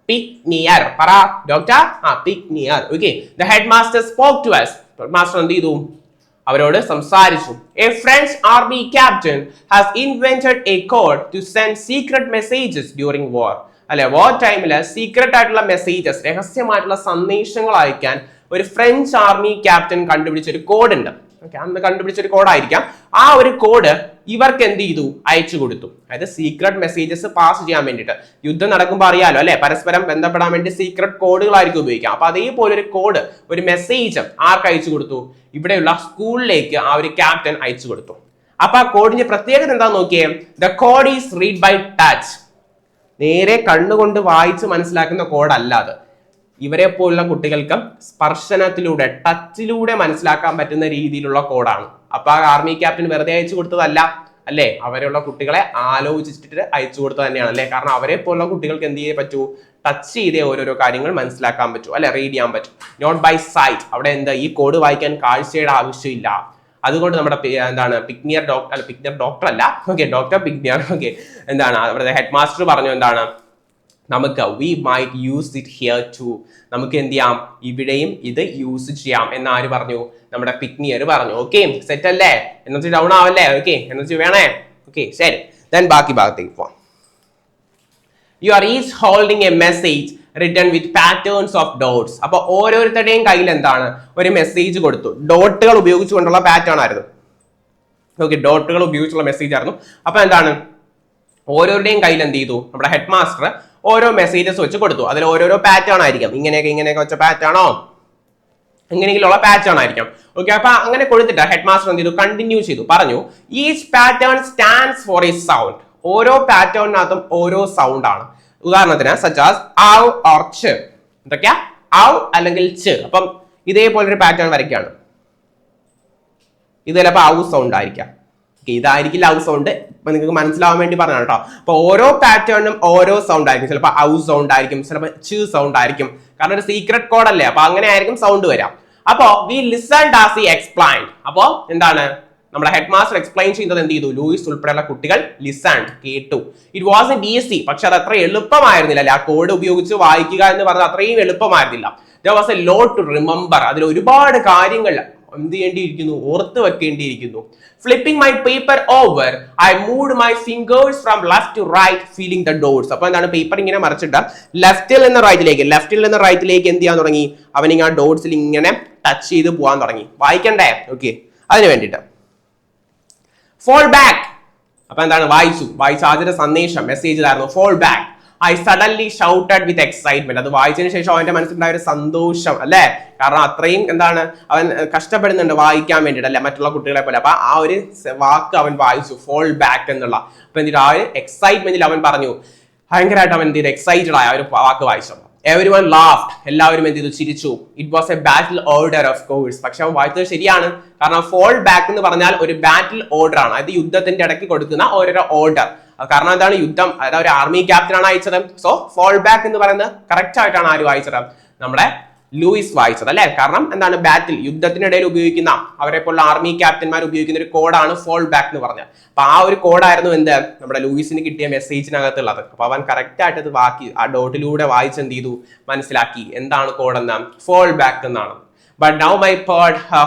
Pignier. പറ, doctor Pignier. Okay, the headmaster spoke to us. Master എന്ത് ചെയ്തു? അവരോട് സംസാരിച്ചു. A French army captain has invented a code to send secret messages during war. അല്ലെ, വാർ ടൈമില് സീക്രട്ട് ആയിട്ടുള്ള മെസ്സേജസ്, രഹസ്യമായിട്ടുള്ള സന്ദേശങ്ങൾ അയക്കാൻ ഒരു ഫ്രഞ്ച് ആർമി ക്യാപ്റ്റൻ കണ്ടുപിടിച്ച ഒരു കോഡ് ഉണ്ട്. ഓക്കെ, അന്ന് കണ്ടുപിടിച്ച ഒരു കോഡായിരിക്കാം. ആ ഒരു കോഡ് ഇവർക്ക് എന്ത് ചെയ്തു, അയച്ചു കൊടുത്തു. അതായത് സീക്രട്ട് മെസ്സേജസ് പാസ് ചെയ്യാൻ വേണ്ടിയിട്ട്. യുദ്ധം നടക്കുമ്പോൾ അറിയാലോ അല്ലെ, പരസ്പരം ബന്ധപ്പെടാൻ വേണ്ടി സീക്രട്ട് കോഡുകളായിരിക്കും ഉപയോഗിക്കാം. അപ്പൊ അതേപോലെ ഒരു കോഡ്, ഒരു മെസ്സേജ് ആർക്ക് അയച്ചു കൊടുത്തു, ഇവിടെയുള്ള സ്കൂളിലേക്ക് ആ ഒരു ക്യാപ്റ്റൻ അയച്ചു കൊടുത്തു. അപ്പൊ ആ കോഡിന്റെ പ്രത്യേകത എന്താന്ന് നോക്കിയേ. The code is read by touch. നേരെ കണ്ണുകൊണ്ട് വായിച്ച് മനസ്സിലാക്കുന്ന കോഡ് അല്ലാതെ ഇവരെ പോലുള്ള കുട്ടികൾക്ക് സ്പർശനത്തിലൂടെ, ടച്ചിലൂടെ മനസ്സിലാക്കാൻ പറ്റുന്ന രീതിയിലുള്ള കോഡാണ്. അപ്പൊ ആ ആർമി ക്യാപ്റ്റൻ വെറുതെ അയച്ചു കൊടുത്തതല്ല അല്ലെ, അവരുള്ള കുട്ടികളെ ആലോചിച്ചിട്ട് അയച്ചു കൊടുത്തത് തന്നെയാണ് അല്ലെ. കാരണം അവരെ പോലുള്ള കുട്ടികൾക്ക് എന്ത് ചെയ്യാൻ പറ്റൂ, ടച്ച് ചെയ്തേ ഓരോരോ കാര്യങ്ങൾ മനസ്സിലാക്കാൻ പറ്റൂ അല്ലെ, റീഡ് ചെയ്യാൻ പറ്റും. Not by sight. അവിടെ എന്താ, ഈ കോഡ് വായിക്കാൻ കാഴ്ചയുടെ ആവശ്യമില്ല. അതുകൊണ്ട് നമ്മുടെ എന്താണ് പിഗ്നിയർ ഡോക്ടർ അല്ല, ഓക്കെ, ഡോക്ടർ പിഗ്നിയർ, ഓക്കെ, എന്താണ് അവിടെ ഹെഡ് മാസ്റ്റർ പറഞ്ഞു, എന്താണ് നമുക്ക് we might use it here too, നമുക്ക് എന്ത് ചെയ്യാം, ഇവിടെയും ഇത് യൂസ് ചെയ്യാം എന്ന് ആര് പറഞ്ഞു, നമ്മുടെ പിഗ്നിയർ പറഞ്ഞു. ഓക്കെ, സെറ്റ് അല്ലേ, എനർജി ഡൗൺ ആവല്ലേ, ഓക്കെ, എനർജി വേണേ, ഓക്കെ, ശരി. ദെൻ ബാക്കി ഭാഗത്തേക്ക് പോവാം. You are each holding A message written with patterns of dots. അപ്പൊ ഓരോരുത്തരുടെയും കയ്യിൽ എന്താണ്, ഒരു മെസ്സേജ് കൊടുത്തു. ഡോട്ടുകൾ ഉപയോഗിച്ചുകൊണ്ടുള്ള പാറ്റേൺ ആയിരുന്നു. ഓക്കെ, ഡോട്ടുകൾ ഉപയോഗിച്ചുള്ള മെസ്സേജ് ആയിരുന്നു. അപ്പൊ എന്താണ്, ഓരോരുടെയും കയ്യിൽ എന്ത് ചെയ്തു, നമ്മുടെ ഹെഡ് മാസ്റ്റർ ഓരോ മെസ്സേജസ് വെച്ച് കൊടുത്തു. അതിൽ ഓരോരോ പാറ്റേൺ ആയിരിക്കും. ഇങ്ങനെയൊക്കെ വെച്ച പാറ്റേണോ, എങ്ങനെയെങ്കിലുള്ള പാറ്റേൺ ആയിരിക്കും. ഓക്കെ, അപ്പൊ അങ്ങനെ കൊടുത്തിട്ട് ഹെഡ് മാസ്റ്റർ എന്ത് ചെയ്തു, കണ്ടിന്യൂ ചെയ്തു, പറഞ്ഞു each pattern stands for A sound. ഓരോ പാറ്റേണിനകത്തും ഓരോ സൗണ്ട് ആണ്. ഉദാഹരണത്തിന് സച്ചാസ് ഔ ഓർ ച്. എന്തൊക്കെയാ, ഔ അല്ലെങ്കിൽ ച്. അപ്പം ഇതേപോലൊരു പാറ്റേൺ വരയ്ക്കാണ്. ഇത് ചിലപ്പോൾ ഔ സൗണ്ട് ആയിരിക്കാം. ഇതായിരിക്കില്ല ഔ സൗണ്ട്. ഇപ്പൊ നിങ്ങൾക്ക് മനസ്സിലാവാൻ വേണ്ടി പറഞ്ഞാണ് കേട്ടോ. അപ്പൊ ഓരോ പാറ്റേണിനും ഓരോ സൗണ്ട് ആയിരിക്കും. ചിലപ്പോൾ ഔ സൗണ്ട് ആയിരിക്കും, ചിലപ്പോൾ ച് സൗണ്ട് ആയിരിക്കും. കാരണം ഒരു സീക്രട്ട് കോഡ് അല്ലേ, അപ്പൊ അങ്ങനെ ആയിരിക്കും സൗണ്ട് വരാം. അപ്പോ we listened as he explained. അപ്പോ എന്താണ്, നമ്മുടെ ഹെഡ് മാസ്റ്റർ എക്സ്പ്ലെയിൻ ചെയ്യുന്നത് എന്ത് ചെയ്തു, ലൂയിസ് ഉൾപ്പെടെയുള്ള കുട്ടികൾ ലിസൺഡ്, കേട്ടു. It wasn't easy. പക്ഷെ അത് അത്ര എളുപ്പമായിരുന്നില്ല അല്ലെ, ആ കോഡ് ഉപയോഗിച്ച് വായിക്കുക എന്ന് പറഞ്ഞാൽ അത്രയും എളുപ്പമായിരുന്നില്ല. There was a lot to remember. അതിൽ ഒരുപാട് കാര്യങ്ങൾ എന്ത് ചെയ്യേണ്ടിയിരിക്കുന്നു, ഓർത്ത് വെക്കേണ്ടിയിരിക്കുന്നു. Flipping my paper over, I moved my fingers from left to right, feeling the dots. അപ്പൊ എന്താണ്, പേപ്പർ ഇങ്ങനെ മറിച്ചിട്ട് ലെഫ്റ്റിൽ നിന്ന് റൈറ്റിലേക്ക് എന്ത് ചെയ്യാൻ തുടങ്ങി, അവനിങ്ങനെ ആ ഡോട്ട്സിൽ ഇങ്ങനെ ടച്ച് ചെയ്ത് പോകാൻ തുടങ്ങി. വായിക്കണ്ടേ, ഓക്കെ, അതിന് വേണ്ടിയിട്ട്. Fall back. അപ്പൊ എന്താണ്, വായിച്ചു ആദ്യത്തെ സന്ദേശം, മെസ്സേജ് ഇതായിരുന്നു, fall back. I suddenly shouted with excitement. അത് വായിച്ചതിന് ശേഷം അവന്റെ മനസ്സിലുണ്ടായ ഒരു സന്തോഷം അല്ലെ, കാരണം അത്രയും എന്താണ്, അവൻ കഷ്ടപ്പെടുന്നുണ്ട് വായിക്കാൻ വേണ്ടിയിട്ട് അല്ലെ, മറ്റുള്ള കുട്ടികളെ പോലെ. അപ്പൊ ആ ഒരു വാക്ക് അവൻ വായിച്ചു, fall back എന്നുള്ള. അപ്പൊ എന്തിനാ, ആ ഒരു എക്സൈറ്റ്മെന്റിൽ അവൻ പറഞ്ഞു, ഭയങ്കരമായിട്ട് അവൻ എന്ത് ചെയ്തു, എക്സൈറ്റഡ് ആയ ഒരു വാക്ക് വായിച്ചു. Everyone laughed. എല്ലാവരും എന്ത് ചെയ്തു, ചിരിച്ചു. It was a battle order of course. പക്ഷെ അവൻ വായിച്ചത് ശരിയാണ്. കാരണം fall back എന്ന് പറഞ്ഞാൽ ഒരു ബാറ്റിൽ ഓർഡർ ആണ്. അത് യുദ്ധത്തിന്റെ ഇടയ്ക്ക് കൊടുക്കുന്ന ഓരോരോ ഓർഡർ. കാരണം എന്താണ്, യുദ്ധം, അതായത് ഒരു ആർമി ക്യാപ്റ്റൻ ആണ് അയച്ചത്. സോ fall back എന്ന് പറയുന്നത് കറക്റ്റ് ആയിട്ടാണ് ആര് വായിച്ചത്, നമ്മുടെ ലൂയിസ് വായിച്ചത് അല്ലെ. കാരണം എന്താണ്, ബാറ്റിൽ, യുദ്ധത്തിനിടയിൽ ഉപയോഗിക്കുന്ന അവരെ പോലുള്ള ആർമി ക്യാപ്റ്റന്മാർ ഉപയോഗിക്കുന്ന ഒരു കോഡാണ് fall back എന്ന് പറഞ്ഞത്. അപ്പൊ ആ ഒരു കോഡായിരുന്നു എന്ത്, നമ്മുടെ ലൂയിസിന് കിട്ടിയ മെസ്സേജിനകത്തുള്ളത്. അപ്പൊ അവൻ കറക്റ്റ് ആയിട്ട് അത് ആ ഡോട്ടിലൂടെ വായിച്ച് എന്ത് ചെയ്തു, മനസ്സിലാക്കി എന്താണ് കോഡ് എന്ന്, fall back എന്നാണ്. But now my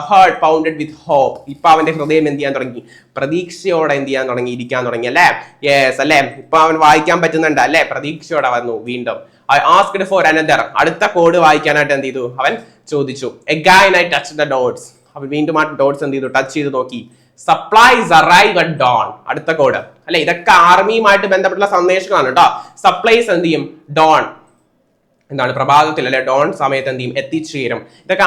heart pounded with hope. ഇപ്പൊ അവന്റെ ഹൃദയം എന്ത് ചെയ്യാൻ തുടങ്ങി, പ്രതീക്ഷയോടെ എന്ത് ചെയ്യാൻ തുടങ്ങി, ഇരിക്കാൻ തുടങ്ങി അല്ലെ. യെസ് അല്ലെ, ഇപ്പൊ അവൻ വായിക്കാൻ പറ്റുന്നുണ്ട് അല്ലെ, പ്രതീക്ഷയോടെ വന്നു വീണ്ടും. I asked for another. അടുത്ത കോഡ് വായിക്കാനായിട്ട് എന്ത് ചെയ്തു, അവൻ ചോദിച്ചു. Again I touched the dots. അവൻ വീണ്ടും ആ ഡോട്ട്സ് എന്ത് ചെയ്തു, ടച്ച് ചെയ്ത് നോക്കി. Supplies arrive at dawn. അടുത്ത കോഡ് അല്ലെ, ഇതൊക്കെ ആർമിയുമായിട്ട് ബന്ധപ്പെട്ടുള്ള സന്ദേശങ്ങളാണ് കേട്ടോ. സപ്ലൈസ് എന്ത് ചെയ്യും, ഡോൺ എന്താണ്, പ്രഭാതത്തിൽ അല്ലെ, ഡോൺ സമയത്ത് എന്ത് ചെയ്യും, എത്തിച്ചേരും. ഇതൊക്കെ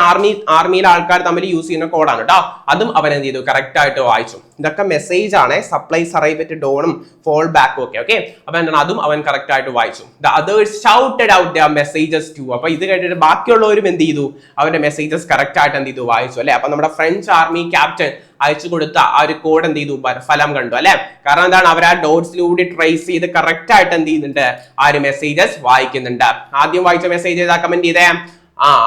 ആർമിയിലെ ആൾക്കാർ തമ്മിൽ യൂസ് ചെയ്യുന്ന കോഡാണ് കേട്ടോ. അതും അവൻ എന്ത് ചെയ്തു, കറക്റ്റ് ആയിട്ട് വായിച്ചു. ഇതൊക്കെ മെസ്സേജ് ആണ്, സപ്ലൈസ് അറൈവ് അറ്റ് ഡോണും fall back ഒക്കെ. ഓക്കെ, അപ്പൊ എന്താണ്, അതും അവൻ കറക്റ്റ് ആയിട്ട് വായിച്ചു. The others shouted out their messages too. അപ്പൊ ഇത് കേട്ടിട്ട് ബാക്കിയുള്ളവരും എന്ത് ചെയ്തു, അവന്റെ മെസ്സേജസ് കറക്റ്റ് ആയിട്ട് എന്ത് ചെയ്തു, വായിച്ചു അല്ലെ. അപ്പൊ നമ്മുടെ ഫ്രഞ്ച് ആർമി ക്യാപ്റ്റൻ അയച്ചു കൊടുത്ത ആ ഒരു കോഡ് എന്ത് ചെയ്തു, ഫലം കണ്ടു അല്ലെ. കാരണം എന്താണ്, അവർ ആ ഡോട്ട്സിലൂടെ ട്രേസ് ചെയ്ത് കറക്റ്റ് ആയിട്ട് എന്ത് ചെയ്യുന്നുണ്ട്, ആ ഒരു മെസ്സേജസ് വായിക്കുന്നുണ്ട്. ആദ്യം വായിച്ച മെസ്സേജ് ഏതാ, കമന്റ് ചെയ്തേ.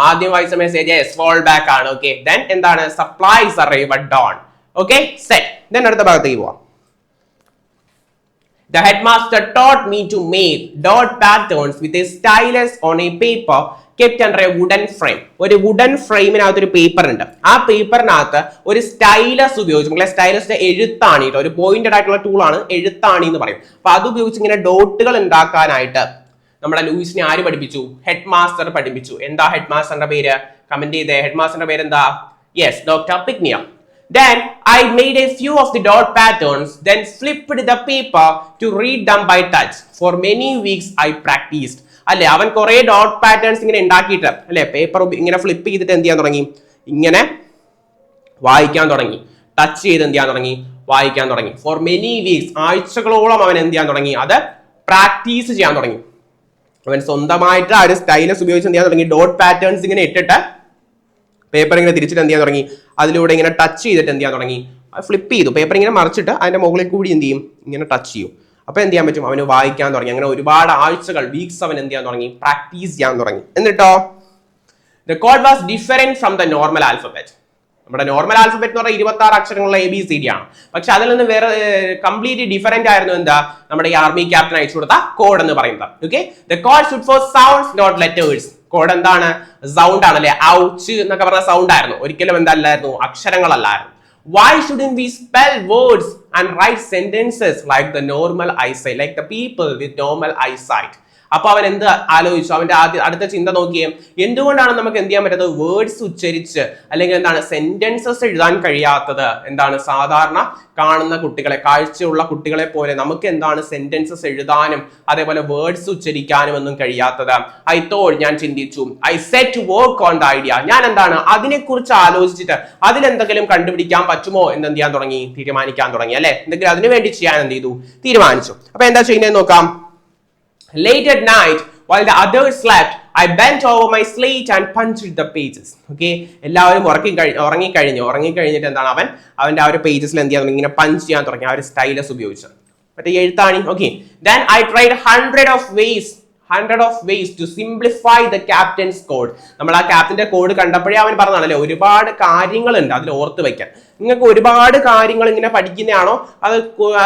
ആദ്യം വായിച്ച മെസ്സേജ് fall back ആണ്. ഓക്കെ, ദെൻ എന്താണ്, supplies arrive at dawn. Okay, set. Then അടുത്ത ഭാഗത്തേക്ക് പോവാം. The headmaster taught me to make dot patterns with a stylus on a paper kept under a wooden frame. ഒരു wooden ഫ്രെയിമിനകത്ത് ഒരു paper ഉണ്ട്. ആ പേപ്പറിനകത്ത് ഒരു സ്റ്റൈലസ് ഉപയോഗിച്ച്, സ്റ്റൈലസിന്റെ എഴുത്താണി, ഒരു പോയിന്റഡ് ആയിട്ടുള്ള ടൂൾ ആണ് എഴുത്താണി എന്ന് പറയും. അപ്പൊ അത് ഉപയോഗിച്ച് ഇങ്ങനെ ഡോട്ടുകൾ ഉണ്ടാക്കാനായിട്ട് നമ്മുടെ ലൂയിസിനെ ആര് പഠിപ്പിച്ചു? ഹെഡ് മാസ്റ്റർ പഠിപ്പിച്ചു. എന്താ ഹെഡ് മാസ്റ്ററിന്റെ പേര്? കമന്റ് ചെയ്തേ. ഹെഡ് മാസ്റ്ററിന്റെ പേര് എന്താ? Yes, doctor Pignier. Then I made a few of the dot patterns, then flipped the paper to read them by touch. For many weeks I practiced. അല്ലെ, അവൻ കുറെ ഡോട്ട് പാറ്റേൺസ് ഇങ്ങനെ ഉണ്ടാക്കിയിട്ട് അല്ലെ പേപ്പർ ഇങ്ങനെ ഫ്ലിപ്പ് ചെയ്തിട്ട് എന്ത് ചെയ്യാൻ തുടങ്ങി? ഇങ്ങനെ വായിക്കാൻ തുടങ്ങി. ടച്ച് ചെയ്ത് എന്ത് ചെയ്യാൻ തുടങ്ങി? വായിക്കാൻ തുടങ്ങി. ഫോർ മെനി വീക്സ്, ആഴ്ചകളോളം അവൻ എന്ത് ചെയ്യാൻ തുടങ്ങി? അത് പ്രാക്ടീസ് ചെയ്യാൻ തുടങ്ങി. അവൻ സ്വന്തമായിട്ട് ആ ഒരു സ്റ്റൈലസ് ഉപയോഗിച്ച് എന്ത് ചെയ്യാൻ തുടങ്ങി? ഡോട്ട് പാറ്റേൺസ് ഇങ്ങനെ ഇട്ടിട്ട് പേപ്പർ ഇങ്ങനെ തിരിച്ചിട്ട് എന്ത് ചെയ്യാൻ തുടങ്ങി? അതിലൂടെ ഇങ്ങനെ ടച്ച് ചെയ്തിട്ട് എന്ത് ചെയ്യാൻ തുടങ്ങി? ഫ്ലിപ്പ് ചെയ്തു. പേപ്പർ ഇങ്ങനെ മറിച്ചിട്ട് അതിന്റെ മുകളിൽ കൂടി എന്ത് ചെയ്യും? ഇങ്ങനെ ടച്ച് ചെയ്യും. അപ്പൊ എന്ത് ചെയ്യാൻ പറ്റും? അവന് വായിക്കാൻ തുടങ്ങി. അങ്ങനെ ഒരുപാട് ആഴ്ചകൾ, വീക്സ് അവൻ എന്ത് ചെയ്യാൻ തുടങ്ങി? പ്രാക്ടീസ് ചെയ്യാൻ തുടങ്ങി. എന്നിട്ടോ the code was different from the normal alphabet. നമ്മുടെ നോർമൽ ആൽഫബറ്റ് എന്ന് പറഞ്ഞാൽ 26 അക്ഷരങ്ങളുള്ള ABCD ആണ്. പക്ഷെ അതിൽ നിന്ന് വേറെ കംപ്ലീറ്റ്ലി ഡിഫറെന്റ് ആയിരുന്നു എന്താ? നമ്മുടെ ഈ ആർമി ക്യാപ്റ്റൻ അയച്ചു കൊടുത്ത കോഡ് എന്ന് പറയുന്നത്. Okay, the code stood for sounds not letters. Code എന്താണ്? സൗണ്ട് ആണല്ലേ. ഔച്ച് എന്നൊക്കെ പറഞ്ഞ സൗണ്ട് ആയിരുന്നു, ഒരിക്കലും എന്തല്ലായിരുന്നു? അക്ഷരങ്ങളല്ലായിരുന്നു. Why shouldn't we spell words and write sentences like the normal eyesight, like the people with normal eyesight? അപ്പൊ അവൻ എന്ത് ആലോചിച്ചു? അവന്റെ അടുത്ത ചിന്ത നോക്കിയേ, എന്തുകൊണ്ടാണ് നമുക്ക് എന്ത് ചെയ്യാൻ പറ്റാത്തത്? വേർഡ്സ് ഉച്ചരിച്ച് അല്ലെങ്കിൽ എന്താണ് സെന്റൻസസ് എഴുതാൻ കഴിയാത്തത്? എന്താണ് സാധാരണ കാണുന്ന കുട്ടികളെ, കാഴ്ചയുള്ള കുട്ടികളെ പോലെ നമുക്ക് എന്താണ് സെന്റൻസസ് എഴുതാനും അതേപോലെ വേർഡ്സ് ഉച്ചരിക്കാനും ഒന്നും കഴിയാത്തത്? ഞാൻ ചിന്തിച്ചു. I set to work on the idea. ഞാൻ എന്താണ് അതിനെക്കുറിച്ച് ആലോചിച്ചിട്ട് അതിലെന്തെങ്കിലും കണ്ടുപിടിക്കാൻ പറ്റുമോ എന്ന് എന്ത് ചെയ്യാൻ തുടങ്ങി? തീരുമാനിക്കാൻ തുടങ്ങി അല്ലെ. എന്തെങ്കിലും അതിനു വേണ്ടി ചെയ്യാൻ എന്ത് ചെയ്തു? തീരുമാനിച്ചു. അപ്പൊ എന്താ ചെയ്യുന്നത് നോക്കാം. Late at night, while the others slept, I bent over my slate and punched the pages. Okay, എല്ലാവരും ഉറങ്ങിക്കഴിഞ്ഞിട്ട് എന്താണ് അവന്റെ ആ ഒരു പേജസിൽ എന്ത് ചെയ്യാൻ തുടങ്ങി? ഇങ്ങനെ പഞ്ച് ചെയ്യാൻ തുടങ്ങി ആ ഒരു സ്റ്റൈലസ് ഉപയോഗിച്ച്. മറ്റേ എഴുത്താണി. Okay, then I tried hundred of ways to simplify the captain's code. നമ്മൾ ആ ക്യാപ്റ്റന്റെ കോഡ് കണ്ടപ്പോഴേ അവൻ പറഞ്ഞാണല്ലേ, ഒരുപാട് കാര്യങ്ങളുണ്ട് അതിൽ ഓർത്ത് വെക്കാൻ. നിങ്ങൾക്ക് ഒരുപാട് കാര്യങ്ങൾ ഇങ്ങനെ പഠിക്കുന്നതാണോ അത്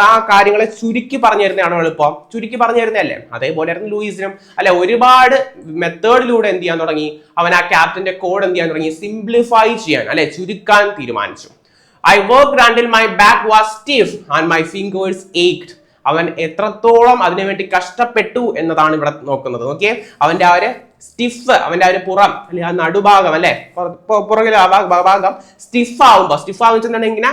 ആ കാര്യങ്ങളെ ചുരുക്കി പറഞ്ഞു തരുന്നതാണോ എളുപ്പം? ചുരുക്കി പറഞ്ഞു തരുന്നതല്ലേ. അതേപോലെ ആയിരുന്നു ലൂയിസിനും അല്ലെ. ഒരുപാട് മെത്തേഡിലൂടെ എന്ത് ചെയ്യാൻ തുടങ്ങി? അവൻ ആ ക്യാപ്റ്റന്റെ കോഡ് എന്ത് ചെയ്യാൻ തുടങ്ങി? സിംപ്ലിഫൈ ചെയ്യാൻ അല്ലെ, ചുരുക്കാൻ തീരുമാനിച്ചു. I worked until my back was stiff and my fingers ached. അവൻ എത്രത്തോളം അതിനുവേണ്ടി കഷ്ടപ്പെട്ടു എന്നതാണ് ഇവിടെ നോക്കുന്നത്. ഓക്കെ, അവന്റെ ആ ഒരു സ്റ്റിഫ്, അവന്റെ ആ ഒരു പുറം അല്ലെ, ആ നടുഭാഗം അല്ലെ, പുറകിലെ ഭാഗം സ്റ്റിഫ് ആവുമ്പോൾ ഇങ്ങനെ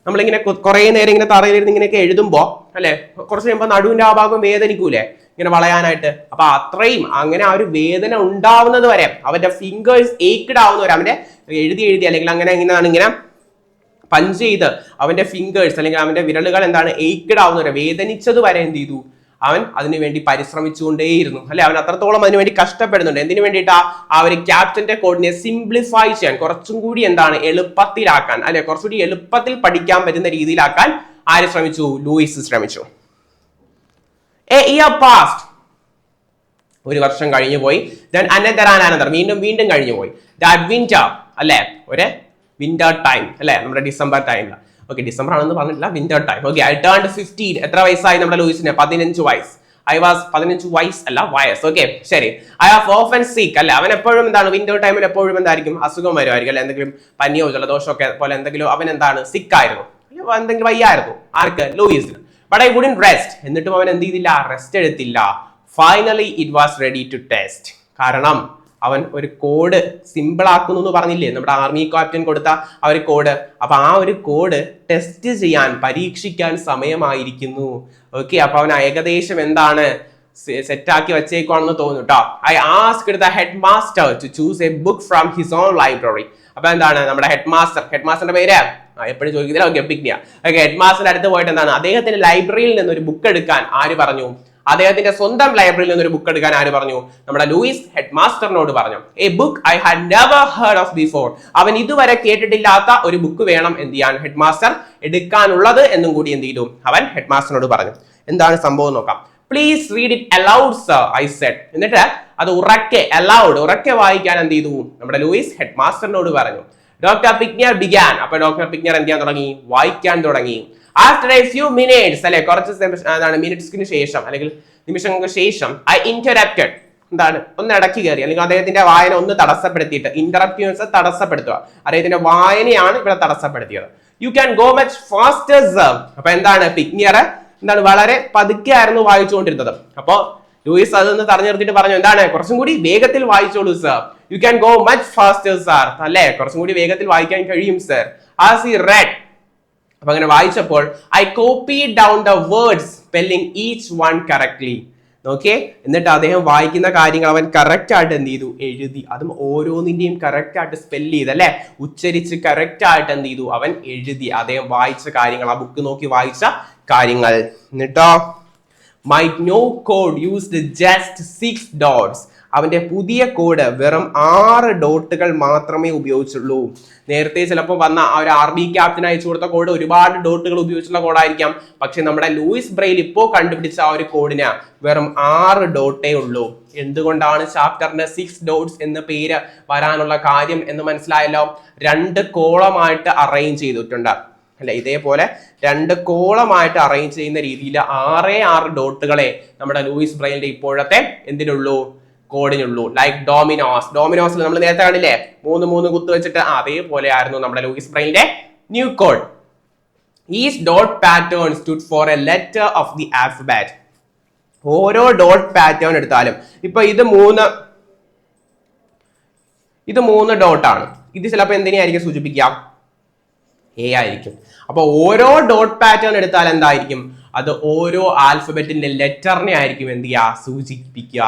നമ്മളിങ്ങനെ കുറെ നേരം ഇങ്ങനെ തറയിലിരുന്ന് ഇങ്ങനെയൊക്കെ എഴുതുമ്പോ അല്ലെ, കുറച്ച് കഴിയുമ്പോൾ നടുവിന്റെ ആ ഭാഗം വേദനിക്കൂലേ ഇങ്ങനെ വളയാനായിട്ട്. അപ്പൊ അത്രയും അങ്ങനെ ആ ഒരു വേദന ഉണ്ടാവുന്നത് വരെ, അവന്റെ ഫിംഗേഴ്സ് ഏക്ഡ് ആവുന്നവരെ, അവന്റെ എഴുതി അല്ലെങ്കിൽ ഇങ്ങനെ പഞ്ച് ചെയ്ത് അവന്റെ ഫിംഗേഴ്സ് അല്ലെങ്കിൽ അവന്റെ വിരലുകൾ എന്താണ് ഏക്ഡ് ആവുന്നവരെ, വേദനിച്ചത് വരെ എന്ത് ചെയ്തു? അവൻ അതിനുവേണ്ടി പരിശ്രമിച്ചുകൊണ്ടേയിരുന്നു അല്ലെ. അവൻ അത്രത്തോളം അതിനുവേണ്ടി കഷ്ടപ്പെടുന്നുണ്ട്. എന്തിനു വേണ്ടിയിട്ടാ? ആ ഒരു ക്യാപ്റ്റന്റെ കോഡിനെ സിംപ്ലിഫൈ ചെയ്യാൻ, കുറച്ചും കൂടി എന്താണ് എളുപ്പത്തിലാക്കാൻ അല്ലെ, കുറച്ചുകൂടി എളുപ്പത്തിൽ പഠിക്കാൻ പറ്റുന്ന രീതിയിലാക്കാൻ ആര് ശ്രമിച്ചു? ലൂയിസ് ശ്രമിച്ചു. A year passed. ഒരു വർഷം കഴിഞ്ഞു പോയി. Then another വീണ്ടും കഴിഞ്ഞു പോയി. That winter അല്ലെ, ഒരു വിന്റർ ടൈം അല്ലെ, നമ്മുടെ ഡിസംബർ ടൈമിൽ. ഓക്കെ, ഡിസംബർ ആണെന്ന് പറഞ്ഞിട്ടില്ല, winter time. Okay, I turned 15. എത്ര വയസ്സായി നമ്മുടെ ലൂയിസിന്? 15 വയസ്സ്. I was 15 വയസ്സ് അല്ല, വയസ്സ്. ഓക്കെ, ശരി. I have often sick അല്ലെ. അവൻ എപ്പോഴും എന്താണ് വിന്റർ ടൈമിൽ എപ്പോഴും എന്തായിരിക്കും? അസുഖം വരുമായിരിക്കും അല്ലെ, എന്തെങ്കിലും പനിയോ ജലദോഷമോ ഒക്കെ പോലെ എന്തെങ്കിലും അവൻ എന്താണ് സിക്ക് ആയിരുന്നു, എന്തെങ്കിലും വയ്യായിരുന്നു. ആർക്ക്? ലൂയിസിന്. But I wouldn't rest. എന്നിട്ടും അവൻ എന്ത് ചെയ്തില്ല? റെസ്റ്റ് എടുത്തില്ല. Finally it was ready to test. കാരണം അവൻ ഒരു കോഡ് സിമ്പിൾ ആക്കുന്നു എന്ന് പറഞ്ഞില്ലേ, നമ്മുടെ ആർമി ക്യാപ്റ്റൻ കൊടുത്ത ആ ഒരു കോഡ്. അപ്പൊ ആ ഒരു കോഡ് ടെസ്റ്റ് ചെയ്യാൻ, പരീക്ഷിക്കാൻ സമയമായിരിക്കുന്നു. ഓക്കെ, അപ്പൊ അവൻ ഏകദേശം എന്താണ് സെറ്റാക്കി വെച്ചേക്കുവാണെന്ന് തോന്നുന്നു കേട്ടോ. I asked the headmaster to choose a book from his own library. അപ്പൊ എന്താണ് നമ്മുടെ ഹെഡ്മാസ്റ്ററിന്റെ പേര് എപ്പോഴും ചോദിക്കുന്നില്ല. ഓക്കെ, പിഗ്നിയ. ഓക്കെ, ഹെഡ്മാസ്റ്ററിന്റെ അടുത്ത് പോയിട്ട് എന്താണ് അദ്ദേഹത്തിന്റെ ലൈബ്രറിയിൽ നിന്ന് ഒരു ബുക്ക് എടുക്കാൻ ആര് പറഞ്ഞു? അദ്ദേഹത്തിന്റെ സ്വന്തം ലൈബ്രറിയിൽ നിന്ന് ഒരു ബുക്ക് എടുക്കാൻ ആര് പറഞ്ഞു? നമ്മുടെ ലൂയിസ് ഹെഡ്മാസ്റ്ററിനോട് പറഞ്ഞു. A book I had never heard of before. അവൻ ഇതുവരെ കേട്ടിട്ടില്ലാത്ത ഒരു ബുക്ക് വേണം എന്ത് ചെയ്യാൻ? ഹെഡ്മാസ്റ്റർ എടുക്കാനുള്ളത് എന്നും കൂടി എന്ത് ചെയ്തു? അവൻ ഹെഡ്മാസ്റ്ററിനോട് പറഞ്ഞു. എന്താണ് സംഭവം നോക്കാം. Please read it aloud sir, I said. എന്നിട്ട് അത് ഉറക്കെ വായിക്കാൻ എന്ത് ചെയ്തു? നമ്മുടെ ലൂയിസ് ഹെഡ്മാസ്റ്ററിനോട് പറഞ്ഞു. Doctor Pignier began. അപ്പൊ ഡോക്ടർ പിഗ്നിയർ എന്ത് ചെയ്യാൻ തുടങ്ങി? വായിക്കാൻ തുടങ്ങി. After a few minutes അല്ലെ, കുറച്ച് മിനിറ്റ്സിന് ശേഷം അല്ലെങ്കിൽ നിമിഷങ്ങൾക്ക് ശേഷം I interrupted. എന്താണ്? ഒന്ന് ഇടയ്ക്ക് കയറി അല്ലെങ്കിൽ അദ്ദേഹത്തിന്റെ വായന ഒന്ന് തടസ്സപ്പെടുത്തിയിട്ട്. ഇന്ററപ്റ്റ് തടസ്സപ്പെടുത്തുക. അദ്ദേഹത്തിന്റെ വായനയാണ് ഇവിടെ തടസ്സപ്പെടുത്തിയത്. You can go much faster sir. അപ്പൊ എന്താണ്? പിഗ്നിയർ എന്താണ് വളരെ പതുക്കെ ആയിരുന്നു വായിച്ചുകൊണ്ടിരുന്നത്. അപ്പോ ലൂയിസ് അതൊന്ന് തടഞ്ഞു നിർത്തിയിട്ട് പറഞ്ഞു, എന്താണ് കുറച്ചും കൂടി വേഗത്തിൽ വായിച്ചോളൂ sir, you can go much faster sir, അല്ലെ കുറച്ചും കൂടി വേഗത്തിൽ വായിക്കാൻ കഴിയും സർ. ആസ് ഹി റെഡ്, അപ്പൊ അങ്ങനെ വായിച്ചപ്പോൾ I copied down the words spelling each one correctly. Okay, എന്നിട്ട് അദ്ദേഹം വായിക്കുന്ന കാര്യങ്ങൾ അവൻ കറക്റ്റ് ആയിട്ട് എന്ത് ചെയ്തു, എഴുതി. അതും ഓരോന്നിന്റെയും കറക്റ്റ് ആയിട്ട് സ്പെല്ല് ചെയ്ത്, അല്ലെ ഉച്ചരിച്ച് കറക്റ്റ് ആയിട്ട് എന്ത് ചെയ്തു, അവൻ എഴുതി. അദ്ദേഹം വായിച്ച കാര്യങ്ങൾ, ആ ബുക്ക് നോക്കി വായിച്ച കാര്യങ്ങൾ. എന്നിട്ടോ my new code used just 6 dots. അവന്റെ പുതിയ കോഡ് വെറും 6 ഡോട്ടുകൾ മാത്രമേ ഉപയോഗിച്ചുള്ളൂ. നേരത്തെ ചിലപ്പോൾ വന്ന ആ ഒരു ആർമി ക്യാപ്റ്റൻ അയച്ചു കൊടുത്ത കോഡ് ഒരുപാട് ഡോട്ടുകൾ ഉപയോഗിച്ചുള്ള കോഡായിരിക്കാം. പക്ഷെ നമ്മുടെ ലൂയിസ് ബ്രെയിൽ ഇപ്പോൾ കണ്ടുപിടിച്ച ആ ഒരു കോഡിന് വെറും 6 ഡോട്ടേ ഉള്ളൂ. എന്തുകൊണ്ടാണ് ചാപ്റ്ററിന് 6 dots എന്ന പേര് വരാനുള്ള കാര്യം എന്ന് മനസ്സിലായല്ലോ. 2 കോളമായിട്ട് അറേഞ്ച് ചെയ്തിട്ടുണ്ട്, അല്ലെ ഇതേപോലെ 2 കോളമായിട്ട് അറേഞ്ച് ചെയ്യുന്ന രീതിയിൽ 6 ഡോട്ടുകളെ നമ്മുടെ ലൂയിസ് ബ്രെയിലിന്റെ ഇപ്പോഴത്തെ എന്തിനുള്ളൂ, കോഡിനുള്ളൂ. ലൈക്ക് ഡോമിനോസിൽ നമ്മൾ നേരത്തെ കണ്ടില്ലേ 3 കുത്ത് വെച്ചിട്ട്, അതേപോലെ ആയിരുന്നു നമ്മുടെ ലൂയിസ് ബ്രെയിലിന്റെ new code. Each dot pattern stood for a letter of the alphabet. ഓരോ ഡോട്ട് പാറ്റേൺ എടുത്താലും, ഇപ്പൊ ഇത് 3 ഡോട്ടാണ്, ഇത് ചിലപ്പോൾ എന്തിനെയായിരിക്കും സൂചിപ്പിക്കാം, എ ആയിരിക്കും. അപ്പൊ ഓരോ ഡോട്ട് പാറ്റേൺ എടുത്താൽ എന്തായിരിക്കും, അത് ഓരോ ആൽഫബറ്റിന്റെ ലെറ്ററിനെ ആയിരിക്കും എന്ത് ചെയ്യുക, സൂചിപ്പിക്കുക.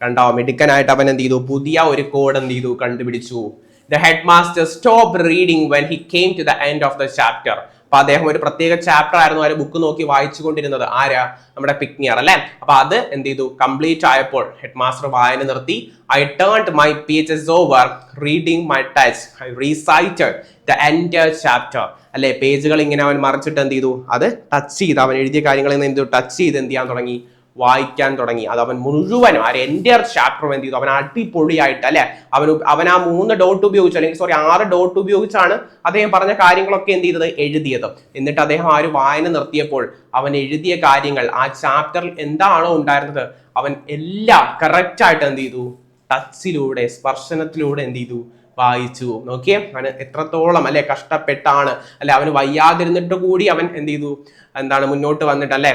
കണ്ടോ, മിടുക്കനായിട്ട് അവൻ എന്ത് ചെയ്തു, പുതിയ ഒരു കോഡ് എന്ത് ചെയ്തു, കണ്ടുപിടിച്ചു. The headmaster stopped reading when he came to the end of the chapter. അപ്പൊ അദ്ദേഹം ഒരു പ്രത്യേക ചാപ്റ്റർ ആയിരുന്നു ആ ബുക്ക് നോക്കി വായിച്ചു കൊണ്ടിരുന്നത്. ആരാ, നമ്മുടെ പിക്നിയർ, അല്ലെ. അപ്പൊ അത് എന്ത് ചെയ്തു, കംപ്ലീറ്റ് ആയപ്പോൾ ഹെഡ് മാസ്റ്റർ വായന നിർത്തി. I turned my pages over, reading my text. I recited the entire chapter. അല്ലെ, പേജുകൾ ഇങ്ങനെ അവൻ മറിച്ചിട്ട് എന്ത് ചെയ്തു, അത് ടച്ച് ചെയ്ത്, അവൻ എഴുതിയ കാര്യങ്ങളിൽ നിന്ന് എന്ത് ടച്ച് ചെയ്ത് എന്ത് ചെയ്യാൻ തുടങ്ങി, വായിക്കാൻ തുടങ്ങി. അത് അവൻ മുഴുവനും എൻ്റയർ ചാപ്റ്ററും എന്ത് ചെയ്തു, അവൻ അടിപൊളിയായിട്ട്, അല്ലെ അവൻ ആ 3 ഡോട്ട് ഉപയോഗിച്ച്, അല്ലെങ്കിൽ 6 ഡോട്ട് ഉപയോഗിച്ചാണ് അദ്ദേഹം പറഞ്ഞ കാര്യങ്ങളൊക്കെ എന്ത് ചെയ്തത്, എഴുതിയത്. എന്നിട്ട് അദ്ദേഹം ആ ഒരു വായന നിർത്തിയപ്പോൾ അവൻ എഴുതിയ കാര്യങ്ങൾ, ആ ചാപ്റ്ററിൽ എന്താണോ ഉണ്ടായിരുന്നത്, അവൻ എല്ലാം കറക്റ്റ് ആയിട്ട് എന്ത് ചെയ്തു, ടച്ചിലൂടെ, സ്പർശനത്തിലൂടെ എന്ത് ചെയ്തു, വായിച്ചു. നോക്കിയേ, അവന് എത്രത്തോളം അല്ലെ കഷ്ടപ്പെട്ടാണ്, അല്ലെ അവന് വയ്യാതിരുന്നിട്ട് കൂടി അവൻ എന്ത് ചെയ്തു, എന്താണ് മുന്നോട്ട് വന്നിട്ട്, അല്ലെ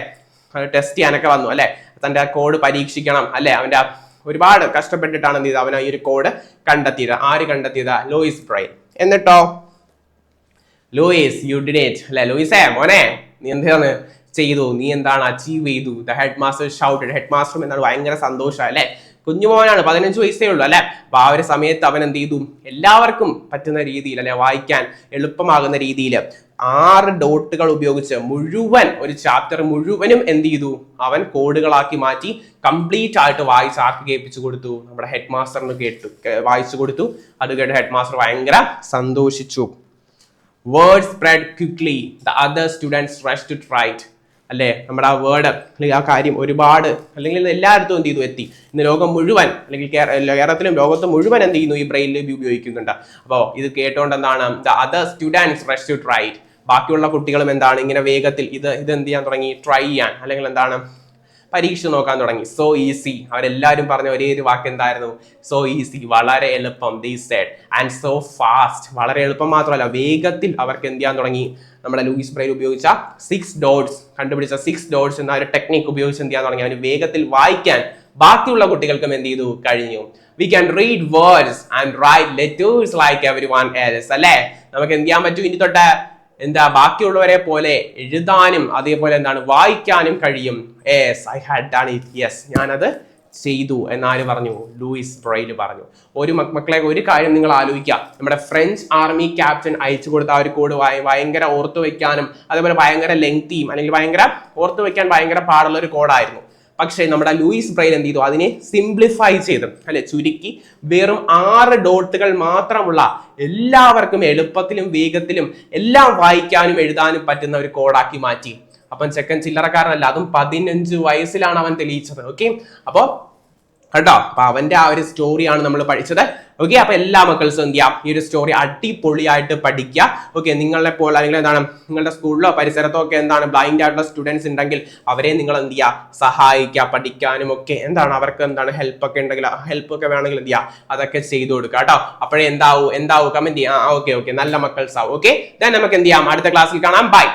ടെസ്റ്റ് ചെയ്യാനൊക്കെ വന്നു, അല്ലെ തന്റെ കോഡ് പരീക്ഷിക്കണം, അല്ലെ അവന്റെ ഒരുപാട് കഷ്ടപ്പെട്ടിട്ടാണ് എന്ത് ചെയ്തത്, അവൻ ഈ ഒരു കോഡ് കണ്ടെത്തിയത്. ആര് കണ്ടെത്തിയത്, ലൂയിസ് ബ്രെയിൽ. എന്നിട്ടോ ലൂയിസ്, യു ഡിഡ് ഇറ്റ്, അല്ലെ ലൂയിസേ മോനെ നീ എന്താണ് ചെയ്തു, നീ എന്താണ് അച്ചീവ് ചെയ്തു. The head master shouted. Head മാസ്റ്ററും എന്താണ് ഭയങ്കര സന്തോഷം, അല്ലെ കുഞ്ഞുമോനാണ്, 15 വയസ്സേ ഉള്ളൂ, അല്ലെ. അപ്പൊ ആ ഒരു സമയത്ത് അവൻ എന്ത് ചെയ്തു, എല്ലാവർക്കും പറ്റുന്ന രീതിയിൽ, അല്ലെ വായിക്കാൻ എളുപ്പമാകുന്ന രീതിയിൽ 6 ഡോട്ടുകൾ ഉപയോഗിച്ച് മുഴുവൻ ഒരു ചാപ്റ്റർ മുഴുവനും എന്ത് ചെയ്തു, അവൻ കോഡുകളാക്കി മാറ്റി കംപ്ലീറ്റ് ആയിട്ട് വായിച്ചാക്കി കേൾപ്പിച്ചു കൊടുത്തു. നമ്മുടെ ഹെഡ് മാസ്റ്ററിന് വായിച്ചു കൊടുത്തു. അത് കേട്ട് ഹെഡ് മാസ്റ്റർ ഭയങ്കര സന്തോഷിച്ചു. Word spread quickly, the other students rush to try it. അല്ലെ നമ്മുടെ ആ വേർഡ്, അല്ലെങ്കിൽ ആ കാര്യം ഒരുപാട്, അല്ലെങ്കിൽ എല്ലായിടത്തും എന്ത് ചെയ്തു, എത്തി. ഇന്ന് ലോകം മുഴുവൻ, അല്ലെങ്കിൽ കേരളത്തിലും ലോകത്തും മുഴുവൻ എന്ത് ചെയ്യുന്നു, ഈ ബ്രെയിൽ ലിപി ഉപയോഗിക്കുന്നുണ്ട്. അപ്പോൾ ഇത് കേട്ടോണ്ട് എന്താണ്, the other students rush to try it. ബാക്കിയുള്ള കുട്ടികളും എന്താണ് ഇങ്ങനെ വേഗത്തിൽ ഇത് എന്ത് ചെയ്യാൻ തുടങ്ങി, ട്രൈ ചെയ്യാൻ, അല്ലെങ്കിൽ എന്താണ് പരീക്ഷ നോക്കാൻ തുടങ്ങി. സോ ഈസി, അവരെല്ലാവരും പറഞ്ഞ ഒരേ ഒരു വാക്ക് എന്തായിരുന്നു, സോ ഈസി, വളരെ എളുപ്പം. ദേ സെഡ് ആൻഡ് സോ ഫാസ്റ്റ്, വളരെ എളുപ്പം മാത്രമല്ല വേഗത്തിൽ അവർക്ക് എന്ത് ചെയ്യാൻ തുടങ്ങി. നമ്മുടെ ലൂയിസ് ബ്രെയിൽ ഉപയോഗിച്ച 6 ഡോട്ട്സ് കണ്ടുപിടിച്ച 6 ഡോട്ട്സ് എന്ന ഒരു ടെക്നിക് ഉപയോഗിച്ച് എന്ത് ചെയ്യാൻ തുടങ്ങി, അവന് വേഗത്തിൽ വായിക്കാൻ ബാക്കിയുള്ള കുട്ടികൾക്കും എന്ത് ചെയ്തു, കഴിഞ്ഞു. We can read words and write letters like everyone else. അല്ലെ നമുക്ക് എന്ത് ചെയ്യാൻ പറ്റും, ഇനി തൊട്ട് എന്താ ബാക്കിയുള്ളവരെ പോലെ എഴുതാനും അതേപോലെ എന്താണ് വായിക്കാനും കഴിയും. Yes, I had done it. Yes, ഞാനത് ചെയ്തു എന്നാര് പറഞ്ഞു, ലൂയിസ് ബ്രെയിൽ പറഞ്ഞു. മക്കളെ ഒരു കാര്യം നിങ്ങൾ ആലോചിക്കുക, നമ്മുടെ ഫ്രഞ്ച് ആർമി ക്യാപ്റ്റൻ അയച്ചു കൊടുത്ത ആ ഒരു കോഡ് ഭയങ്കര ഓർത്തു വെക്കാനും അതേപോലെ ഭയങ്കര ലെങ്തിയും, അല്ലെങ്കിൽ ഭയങ്കര ഓർത്തു വെക്കാൻ ഭയങ്കര പാടുള്ള ഒരു കോഡായിരുന്നു. പക്ഷേ നമ്മുടെ ലൂയിസ് ബ്രെയിൽ എന്ത് ചെയ്തു, അതിനെ സിംപ്ലിഫൈ ചെയ്തു, അല്ലെ ചുരുക്കി വെറും 6 ഡോട്ടുകൾ മാത്രമുള്ള എല്ലാവർക്കും എളുപ്പത്തിലും വേഗത്തിലും എല്ലാം വായിക്കാനും എഴുതാനും പറ്റുന്ന ഒരു കോഡാക്കി മാറ്റി. അപ്പം ചെക്കൻ ചില്ലറക്കാരനല്ല, അതും 15 വയസ്സിലാണ് അവൻ തെളിയിച്ചത്. ഓക്കെ, അപ്പൊ കേട്ടോ, അപ്പൊ അവന്റെ ആ ഒരു സ്റ്റോറിയാണ് നമ്മൾ പഠിച്ചത്. ഓക്കെ, അപ്പൊ എല്ലാ മക്കൾസും എന്ത് ചെയ്യാം, ഈ ഒരു സ്റ്റോറി അടിപൊളിയായിട്ട് പഠിക്കുക. ഓക്കെ, നിങ്ങളെ പോലെ അല്ലെങ്കിൽ എന്താണ് നിങ്ങളുടെ സ്കൂളിലോ പരിസരത്തോ ഒക്കെ എന്താണ് ബ്ലൈൻഡ് ആയിട്ടുള്ള സ്റ്റുഡൻസ് ഉണ്ടെങ്കിൽ അവരെ നിങ്ങൾ എന്ത് ചെയ്യുക, സഹായിക്കുക പഠിക്കാനും ഒക്കെ. എന്താണ് അവർക്ക് എന്താണ് ഹെൽപ്പ് ഒക്കെ ഉണ്ടെങ്കിൽ ഹെൽപ്പ് ഒക്കെ വേണമെങ്കിൽ എന്ത് ചെയ്യുക, അതൊക്കെ ചെയ്തു കൊടുക്കുക കേട്ടോ. അപ്പോഴേ എന്താവും കമന്റ് ചെയ്യാം. ഓക്കെ, നല്ല മക്കൾസ് ആവും. ഓക്കെ, ദെൻ നമുക്ക് എന്ത് ചെയ്യാം, അടുത്ത ക്ലാസ്സിൽ കാണാം. ബൈ.